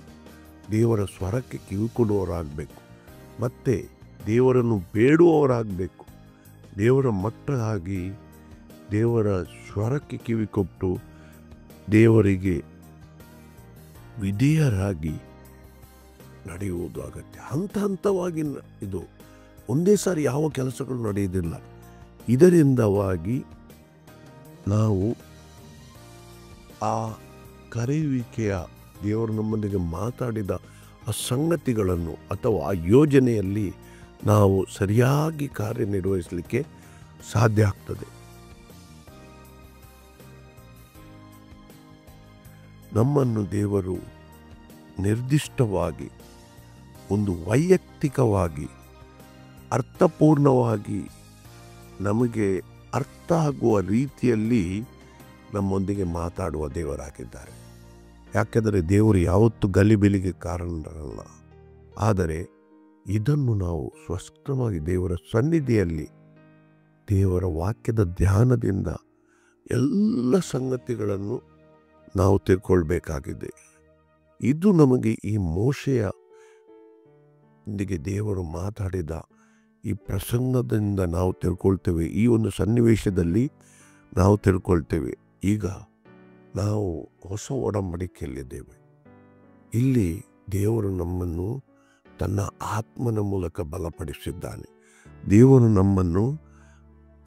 ದೇವರ ಸ್ವರಕ್ಕೆ ಕಿವಿಕೊಡುವವರಾಗಬೇಕು, ಮತ್ತು ದೇವರನ್ನು ಬೇಡುವವರಾಗಬೇಕು. ದೇವರ ಮಕ್ಕಳಾಗಿ ದೇವರ ಸ್ವರಕ್ಕೆ ಕಿವಿಕೊಟ್ಟು ದೇವರಿಗೆ ವಿಧೇಯರಾಗಿ ನಡೆಯುವುದು ಅಗತ್ಯ. ಹಂತ ಹಂತವಾಗಿ ಇದು ಒಂದೇ ಸಾರಿ ಯಾವ ಕೆಲಸಗಳು ನಡೆಯುವುದಿಲ್ಲ. ಇದರಿಂದವಾಗಿ ನಾವು ಆ ಕರೆಯುವಿಕೆಯ ದೇವರು ನಮ್ಮೊಂದಿಗೆ ಮಾತಾಡಿದ ಆ ಸಂಗತಿಗಳನ್ನು ಅಥವಾ ಆ ಯೋಜನೆಯಲ್ಲಿ ನಾವು ಸರಿಯಾಗಿ ಕಾರ್ಯನಿರ್ವಹಿಸಲಿಕ್ಕೆ ಸಾಧ್ಯ ಆಗ್ತದೆ. ನಮ್ಮನ್ನು ದೇವರು ನಿರ್ದಿಷ್ಟವಾಗಿ ಒಂದು ವೈಯಕ್ತಿಕವಾಗಿ ಅರ್ಥಪೂರ್ಣವಾಗಿ ನಮಗೆ ಅರ್ಥ ಆಗುವ ರೀತಿಯಲ್ಲಿ ನಮ್ಮೊಂದಿಗೆ ಮಾತಾಡುವ ದೇವರಾಗಿದ್ದಾರೆ. ಯಾಕೆಂದರೆ ದೇವರು ಯಾವತ್ತೂ ಗಲಿಬಿಲಿಗೆ ಕಾರಣರಲ್ಲ. ಆದರೆ ಇದನ್ನು ನಾವು ಸ್ಪಷ್ಟವಾಗಿ ದೇವರ ಸನ್ನಿಧಿಯಲ್ಲಿ ದೇವರ ವಾಕ್ಯದ ಧ್ಯಾನದಿಂದ ಎಲ್ಲ ಸಂಗತಿಗಳನ್ನು ನಾವು ತಿಳ್ಕೊಳ್ಬೇಕಾಗಿದೆ. ಇದು ನಮಗೆ ಈ ಮೋಶೆಯೊಂದಿಗೆ ದೇವರು ಮಾತಾಡಿದ ಈ ಪ್ರಸಂಗದಿಂದ ನಾವು ತಿಳ್ಕೊಳ್ತೇವೆ. ಈ ಒಂದು ಸನ್ನಿವೇಶದಲ್ಲಿ ನಾವು ತಿಳ್ಕೊಳ್ತೇವೆ. ಈಗ ನಾವು ಹೊಸ ಒಡಂಬಡಿಕೆಯಲ್ಲಿದ್ದೇವೆ. ಇಲ್ಲಿ ದೇವರು ನಮ್ಮನ್ನು ತನ್ನ ಆತ್ಮನ ಮೂಲಕ ಬಲಪಡಿಸಿದ್ದಾನೆ. ದೇವರು ನಮ್ಮನ್ನು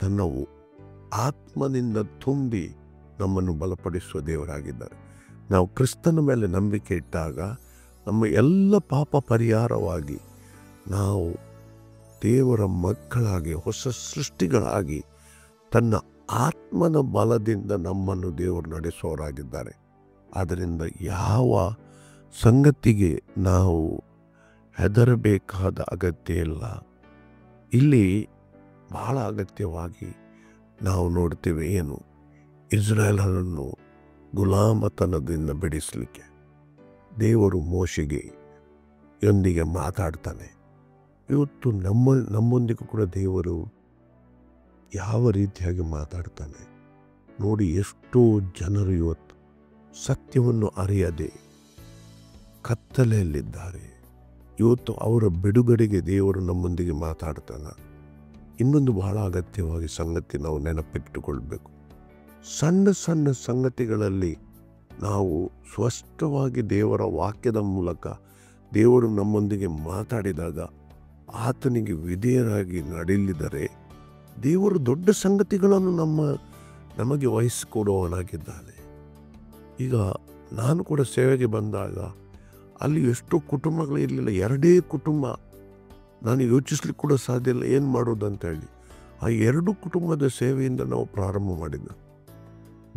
ತನ್ನ ಆತ್ಮನಿಂದ ತುಂಬಿ ನಮ್ಮನ್ನು ಬಲಪಡಿಸುವ ದೇವರಾಗಿದ್ದಾರೆ. ನಾವು ಕ್ರಿಸ್ತನ ಮೇಲೆ ನಂಬಿಕೆ ಇಟ್ಟಾಗ ನಮ್ಮ ಎಲ್ಲ ಪಾಪ ಪರಿಹಾರವಾಗಿ ನಾವು ದೇವರ ಮಕ್ಕಳಾಗಿ ಹೊಸ ಸೃಷ್ಟಿಗಳಾಗಿ ತನ್ನ ಆತ್ಮನ ಬಲದಿಂದ ನಮ್ಮನ್ನು ದೇವರು ನಡೆಸೋರಾಗಿದ್ದಾರೆ. ಆದ್ದರಿಂದ ಯಾವ ಸಂಗತಿಗೆ ನಾವು ಹೆದರಬೇಕಾದ ಅಗತ್ಯ ಇಲ್ಲ. ಇಲ್ಲಿ ಬಹಳ ಅಗತ್ಯವಾಗಿ ನಾವು ನೋಡ್ತೇವೆ ಏನು? ಇಸ್ರಾಯೇಲರನ್ನು ಗುಲಾಮತನದಿಂದ ಬಿಡಿಸಲಿಕ್ಕೆ ದೇವರು ಮೋಶೆಗೆ ಯೊಂದಿಗೆ ಮಾತಾಡ್ತಾನೆ. ಇವತ್ತು ನಮ್ಮೊಂದಿಗೂ ಕೂಡ ದೇವರು ಯಾವ ರೀತಿಯಾಗಿ ಮಾತಾಡ್ತಾನೆ ನೋಡಿ. ಎಷ್ಟೋ ಜನರು ಇವತ್ತು ಸತ್ಯವನ್ನು ಅರಿಯದೆ ಕತ್ತಲೆಯಲ್ಲಿದ್ದಾರೆ. ಇವತ್ತು ಅವರ ಬಿಡುಗಡೆಗೆ ದೇವರು ನಮ್ಮೊಂದಿಗೆ ಮಾತಾಡ್ತಾನೆ. ಇನ್ನೊಂದು ಬಹಳ ಅಗತ್ಯವಾಗಿ ಸಂಗತಿ ನಾವು ನೆನಪಿಟ್ಟುಕೊಳ್ಬೇಕು. ಸಣ್ಣ ಸಣ್ಣ ಸಂಗತಿಗಳಲ್ಲಿ ನಾವು ಸ್ಪಷ್ಟವಾಗಿ ದೇವರ ವಾಕ್ಯದ ಮೂಲಕ ದೇವರು ನಮ್ಮೊಂದಿಗೆ ಮಾತಾಡಿದಾಗ ಆತನಿಗೆ ವಿಧೇಯರಾಗಿ ನಡೆಯಲಿದರೆ ದೇವರು ದೊಡ್ಡ ಸಂಗತಿಗಳನ್ನು ನಮಗೆ ವಹಿಸಿಕೊಡುವವನಾಗಿದ್ದಾನೆ. ಈಗ ನಾನು ಕೂಡ ಸೇವೆಗೆ ಬಂದಾಗ ಅಲ್ಲಿ ಎಷ್ಟೋ ಕುಟುಂಬಗಳು ಇರಲಿಲ್ಲ, 2 ಕುಟುಂಬ. ನಾನು ಯೋಚಿಸ್ಲಿಕ್ಕೆ ಕೂಡ ಸಾಧ್ಯ ಇಲ್ಲ ಏನು ಮಾಡೋದು ಅಂತ ಹೇಳಿ. ಆ 2 ಕುಟುಂಬದ ಸೇವೆಯಿಂದ ನಾವು ಪ್ರಾರಂಭ ಮಾಡಿದ್ದು.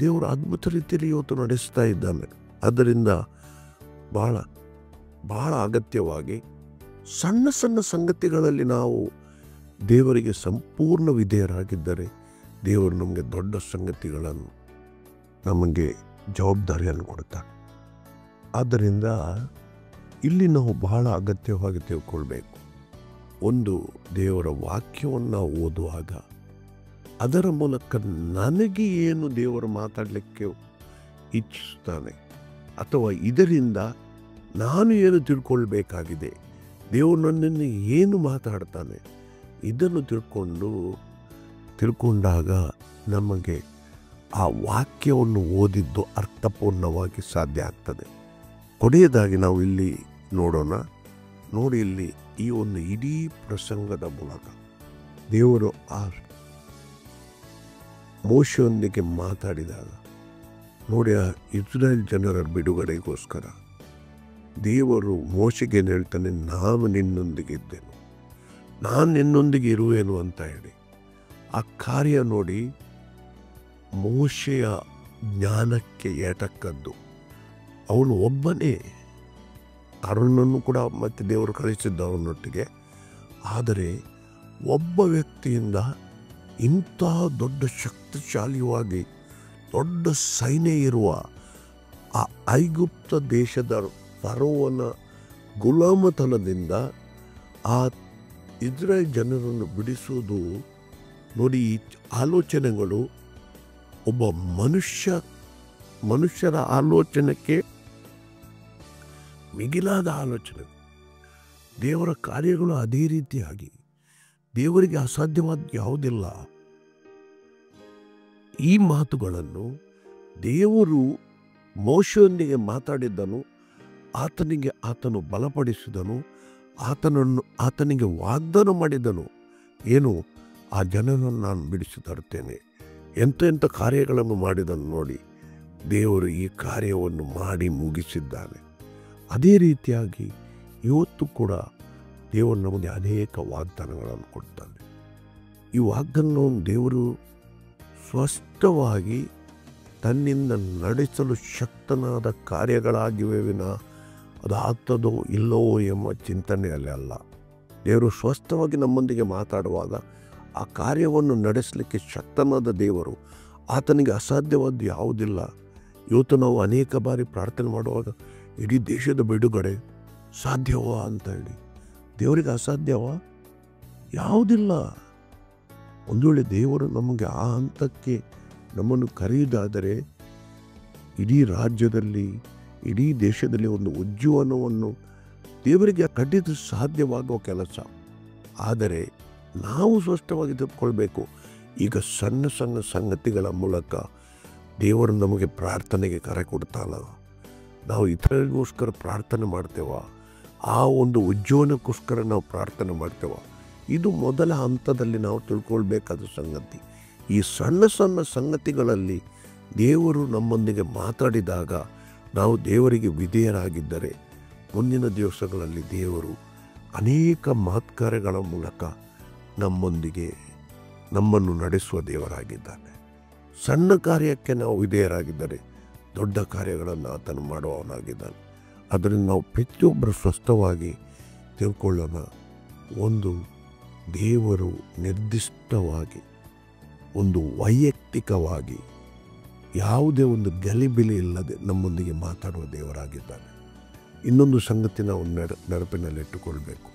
ದೇವರು ಅದ್ಭುತ ರೀತಿಯಲ್ಲಿ ಇವತ್ತು ನಡೆಸ್ತಾ ಇದ್ದಾನೆ. ಆದ್ದರಿಂದ ಬಹಳ ಬಹಳ ಅಗತ್ಯವಾಗಿ ಸಣ್ಣ ಸಣ್ಣ ಸಂಗತಿಗಳಲ್ಲಿ ನಾವು ದೇವರಿಗೆ ಸಂಪೂರ್ಣ ವಿಧೇಯರಾಗಿದ್ದರೆ ದೇವರು ನಮಗೆ ದೊಡ್ಡ ಸಂಗತಿಗಳನ್ನು, ನಮಗೆ ಜವಾಬ್ದಾರಿಯನ್ನು ಕೊಡ್ತಾನೆ. ಆದ್ದರಿಂದ ಇಲ್ಲಿ ನಾವು ಬಹಳ ಅಗತ್ಯವಾಗಿ ತಿಳ್ಕೊಳ್ಬೇಕು. ಒಂದು, ದೇವರ ವಾಕ್ಯವನ್ನು ಓದುವಾಗ ಅದರ ಮೂಲಕ ನನಗೆ ಏನು ದೇವರು ಮಾತಾಡಲಿಕ್ಕೆ ಇಚ್ಛಿಸ್ತಾನೆ, ಅಥವಾ ಇದರಿಂದ ನಾನು ಏನು ತಿಳ್ಕೊಳ್ಬೇಕಾಗಿದೆ, ದೇವರು ನನ್ನನ್ನು ಏನು ಮಾತಾಡ್ತಾನೆ, ಇದನ್ನು ತಿಳ್ಕೊಂಡಾಗ ನಮಗೆ ಆ ವಾಕ್ಯವನ್ನು ಓದಿದ್ದು ಅರ್ಥಪೂರ್ಣವಾಗಿ ಸಾಧ್ಯ ಆಗ್ತದೆ. ಕೊನೆಯದಾಗಿ ನಾವು ಇಲ್ಲಿ ನೋಡೋಣ. ನೋಡಿ, ಇಲ್ಲಿ ಈ ಒಂದು ಇಡೀ ಪ್ರಸಂಗದ ಮೂಲಕ ದೇವರು ಆ ಮೋಶೆಯೊಂದಿಗೆ ಮಾತಾಡಿದಾಗ ನೋಡಿ, ಆ ಇಸ್ರಾಯೇಲ್ ಜನರ ಬಿಡುಗಡೆಗೋಸ್ಕರ ದೇವರು ಮೋಶೆಗೆ ಹೇಳ್ತಾನೆ, ನಾನು ನಿನ್ನೊಂದಿಗೆ ಇದ್ದೇನೆ, ನಾನು ನಿನ್ನೊಂದಿಗೆ ಇರುವೆನು ಅಂತ ಹೇಳಿ. ಆ ಕಾರ್ಯ ನೋಡಿ, ಮೋಶೆಯ ಜ್ಞಾನಕ್ಕೆ ಎಟಕದ್ದು. ಅವನು ಒಬ್ಬನೇ, ಅರಣ್ಣನ್ನು ಕೂಡ ಮತ್ತೆ ದೇವರು ಕಳಿಸಿದ್ದ ಅವನೊಟ್ಟಿಗೆ. ಆದರೆ ಒಬ್ಬ ವ್ಯಕ್ತಿಯಿಂದ ಇಂತಹ ದೊಡ್ಡ ಶಕ್ತಿಶಾಲಿಯಾಗಿ ದೊಡ್ಡ ಸೈನ್ಯ ಇರುವ ಆ ಐಗುಪ್ತ ದೇಶದ ಫರೋವನ ಗುಲಾಮತನದಿಂದ ಆ ಇಸ್ರಾಯೇಲ್ ಜನರನ್ನು ಬಿಡಿಸುವುದು ನೋಡಿ. ಈ ಆಲೋಚನೆಗಳು ಒಬ್ಬ ಮನುಷ್ಯರ ಆಲೋಚನೆಗೆ ಮಿಗಿಲಾದ ಆಲೋಚನೆ. ದೇವರ ಕಾರ್ಯಗಳು ಅದೇ ರೀತಿಯಾಗಿ, ದೇವರಿಗೆ ಅಸಾಧ್ಯವಾದ ಯಾವುದಿಲ್ಲ. ಈ ಮಾತುಗಳನ್ನು ದೇವರು ಮೋಶೆಯೊಂದಿಗೆ ಮಾತಾಡಿದ್ದನು. ಆತನು ಬಲಪಡಿಸಿದನು. ಆತನಿಗೆ ವಾಗ್ದಾನ ಮಾಡಿದನು, ಏನು, ಆ ಜನರನ್ನು ನಾನು ಬಿಡಿಸಿ ತರುತ್ತೇನೆ. ಎಂಥ ಕಾರ್ಯಗಳನ್ನು ಮಾಡಿದನು ನೋಡಿ. ದೇವರು ಈ ಕಾರ್ಯವನ್ನು ಮಾಡಿ ಮುಗಿಸಿದ್ದಾನೆ. ಅದೇ ರೀತಿಯಾಗಿ ಇವತ್ತು ಕೂಡ ದೇವರು ನಮಗೆ ಅನೇಕ ವಾಗ್ದಾನಗಳನ್ನು ಕೊಡ್ತಾನೆ. ಈ ವಾಗ್ದಾನವನ್ನು ದೇವರು ಸ್ಪಷ್ಟವಾಗಿ ತನ್ನಿಂದ ನಡೆಸಲು ಶಕ್ತನಾದ ಕಾರ್ಯಗಳಾಗಿವೆ ವಿನ ಅದು ಆಗ್ತದೋ ಇಲ್ಲವೋ ಎಂಬ ಚಿಂತನೆಯಲ್ಲಿ ಅಲ್ಲ. ದೇವರು ಸ್ಪಷ್ಟವಾಗಿ ನಮ್ಮೊಂದಿಗೆ ಮಾತಾಡುವಾಗ ಆ ಕಾರ್ಯವನ್ನು ನಡೆಸಲಿಕ್ಕೆ ಶಕ್ತನಾದ ದೇವರು. ಆತನಿಗೆ ಅಸಾಧ್ಯವಾದ ಯಾವುದಿಲ್ಲ. ಇವತ್ತು ನಾವು ಅನೇಕ ಬಾರಿ ಪ್ರಾರ್ಥನೆ ಮಾಡುವಾಗ ಇಡೀ ದೇಶದ ಬಿಡುಗಡೆ ಸಾಧ್ಯವಾ ಅಂತ ಹೇಳಿ, ದೇವರಿಗೆ ಅಸಾಧ್ಯವಾ? ಯಾವುದಿಲ್ಲ. ಒಂದು ವೇಳೆ ದೇವರು ನಮಗೆ ಆ ಹಂತಕ್ಕೆ ನಮ್ಮನ್ನು ಕರೆಯುವುದಾದರೆ ಇಡೀ ರಾಜ್ಯದಲ್ಲಿ, ಇಡೀ ದೇಶದಲ್ಲಿ ಒಂದು ಉಜ್ಜೀವನವನ್ನು ದೇವರಿಗೆ ಖಂಡಿತ ಸಾಧ್ಯವಾಗುವ ಕೆಲಸ. ಆದರೆ ನಾವು ಸ್ಪಷ್ಟವಾಗಿ ತಿಳ್ಕೊಳ್ಬೇಕು, ಈಗ ಸಣ್ಣ ಸಣ್ಣ ಸಂಗತಿಗಳ ಮೂಲಕ ದೇವರು ನಮಗೆ ಪ್ರಾರ್ಥನೆಗೆ ಕರೆ ಕೊಡ್ತಾನ. ನಾವು ಇತರರಿಗೋಸ್ಕರ ಪ್ರಾರ್ಥನೆ ಮಾಡ್ತೇವ, ಆ ಒಂದು ಉಜ್ಜೀವನಕ್ಕೋಸ್ಕರ ನಾವು ಪ್ರಾರ್ಥನೆ ಮಾಡ್ತೇವ. ಇದು ಮೊದಲ ಹಂತದಲ್ಲಿ ನಾವು ತಿಳ್ಕೊಳ್ಬೇಕಾದ ಸಂಗತಿ. ಈ ಸಣ್ಣ ಸಣ್ಣ ಸಂಗತಿಗಳಲ್ಲಿ ದೇವರು ನಮ್ಮೊಂದಿಗೆ ಮಾತಾಡಿದಾಗ ನಾವು ದೇವರಿಗೆ ವಿಧೇಯರಾಗಿದ್ದರೆ ಮುಂದಿನ ದಿವಸಗಳಲ್ಲಿ ದೇವರು ಅನೇಕ ಮಹತ್ಕಾರ್ಯಗಳ ಮೂಲಕ ನಮ್ಮನ್ನು ನಡೆಸುವ ದೇವರಾಗಿದ್ದಾನೆ. ಸಣ್ಣ ಕಾರ್ಯಕ್ಕೆ ನಾವು ವಿಧೇಯರಾಗಿದ್ದರೆ ದೊಡ್ಡ ಕಾರ್ಯಗಳನ್ನು ಆತನು ಮಾಡುವವನಾಗಿದ್ದಾನೆ. ಅದರಿಂದ ನಾವು ಪ್ರತಿಯೊಬ್ಬರು ಸ್ವಸ್ಥವಾಗಿ ತಿಳ್ಕೊಳ್ಳೋಣ. ಒಂದು, ದೇವರು ನಿರ್ದಿಷ್ಟವಾಗಿ, ಒಂದು ವೈಯಕ್ತಿಕವಾಗಿ, ಯಾವುದೇ ಒಂದು ಗಲಿಬಿಲಿ ಇಲ್ಲದೆ ನಮ್ಮೊಂದಿಗೆ ಮಾತಾಡುವ ದೇವರಾಗಿದ್ದಾನೆ. ಇನ್ನೊಂದು ಸಂಗತಿ ನಾವು ನೆನಪಿನಲ್ಲಿಟ್ಟುಕೊಳ್ಬೇಕು.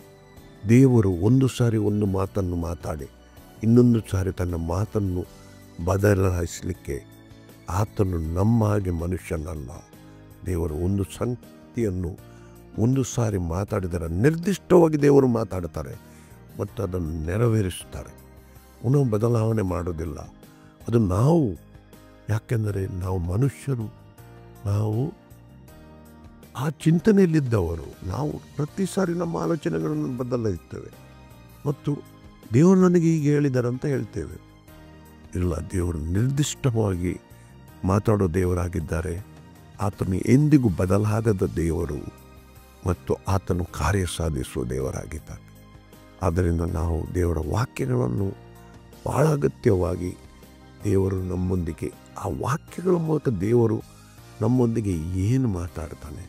ದೇವರು ಒಂದು ಸಾರಿ ಒಂದು ಮಾತನ್ನು ಮಾತಾಡಿ ಇನ್ನೊಂದು ಸಾರಿ ತನ್ನ ಮಾತನ್ನು ಬದಲಾಯಿಸಲಿಕ್ಕೆ ಆತನು ನಮ್ಮ ಹಾಗೆ ಮನುಷ್ಯನಲ್ಲ. ದೇವರು ಒಂದು ಸಂಗತಿಯನ್ನು ಒಂದು ಸಾರಿ ಮಾತಾಡಿದರೆ ನಿರ್ದಿಷ್ಟವಾಗಿ ದೇವರು ಮಾತಾಡ್ತಾರೆ ಮತ್ತು ಅದನ್ನು ನೆರವೇರಿಸ್ತಾರೆ. ಪುನಃ ಬದಲಾವಣೆ ಮಾಡೋದಿಲ್ಲ. ಅದು ನಾವು, ಯಾಕೆಂದರೆ ನಾವು ಮನುಷ್ಯರು, ನಾವು ಆ ಚಿಂತನೆಯಲ್ಲಿದ್ದವರು. ನಾವು ಪ್ರತಿ ಸಾರಿ ನಮ್ಮ ಆಲೋಚನೆಗಳನ್ನು ಬದಲಾಯಿಸ್ತೇವೆ ಮತ್ತು ದೇವರು ನನಗೆ ಹೀಗೆ ಹೇಳಿದಾರಂತ ಹೇಳ್ತೇವೆ. ಇಲ್ಲ, ದೇವರು ನಿರ್ದಿಷ್ಟವಾಗಿ ಮಾತಾಡೋ ದೇವರಾಗಿದ್ದಾರೆ. ಆತನು ಎಂದಿಗೂ ಬದಲಾಗದ ದೇವರು. ಮತ್ತು ಆತನು ಕಾರ್ಯ ಸಾಧಿಸುವ ದೇವರಾಗಿದ್ದಾನೆ. ಆದ್ದರಿಂದ ನಾವು ದೇವರ ವಾಕ್ಯಗಳನ್ನು ಭಾಳ ಅಗತ್ಯವಾಗಿ ದೇವರು ನಮ್ಮೊಂದಿಗೆ ಆ ವಾಕ್ಯಗಳ ಮೂಲಕ ದೇವರು ನಮ್ಮೊಂದಿಗೆ ಏನು ಮಾತಾಡ್ತಾನೆ,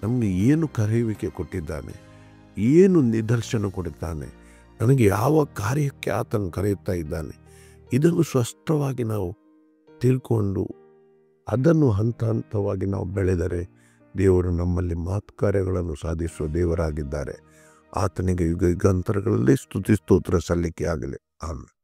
ನಮಗೆ ಏನು ಕರೆಯುವಿಕೆ ಕೊಟ್ಟಿದ್ದಾನೆ, ಏನು ನಿದರ್ಶನ ಕೊಡುತ್ತಾನೆ, ನನಗೆ ಯಾವ ಕಾರ್ಯಕ್ಕೆ ಆತನು ಕರೆಯುತ್ತಾ ಇದ್ದಾನೆ, ಇದನ್ನು ಸ್ಪಷ್ಟವಾಗಿ ನಾವು ತಿಳ್ಕೊಂಡು ಅದನ್ನು ಹಂತ ಹಂತವಾಗಿ ನಾವು ಬೆಳೆದರೆ ದೇವರು ನಮ್ಮಲ್ಲಿ ಕಾರ್ಯಗಳನ್ನು ಸಾಧಿಸುವ ದೇವರಾಗಿದ್ದಾರೆ. ಆತನಿಗೆ ಯುಗ ಯುಗಾಂತರಗಳಲ್ಲಿ ಸ್ತುತಿ ಸ್ತೋತ್ರ ಸಲ್ಲಿಕೆ ಆಗಲಿ. ಆಮೇಲೆ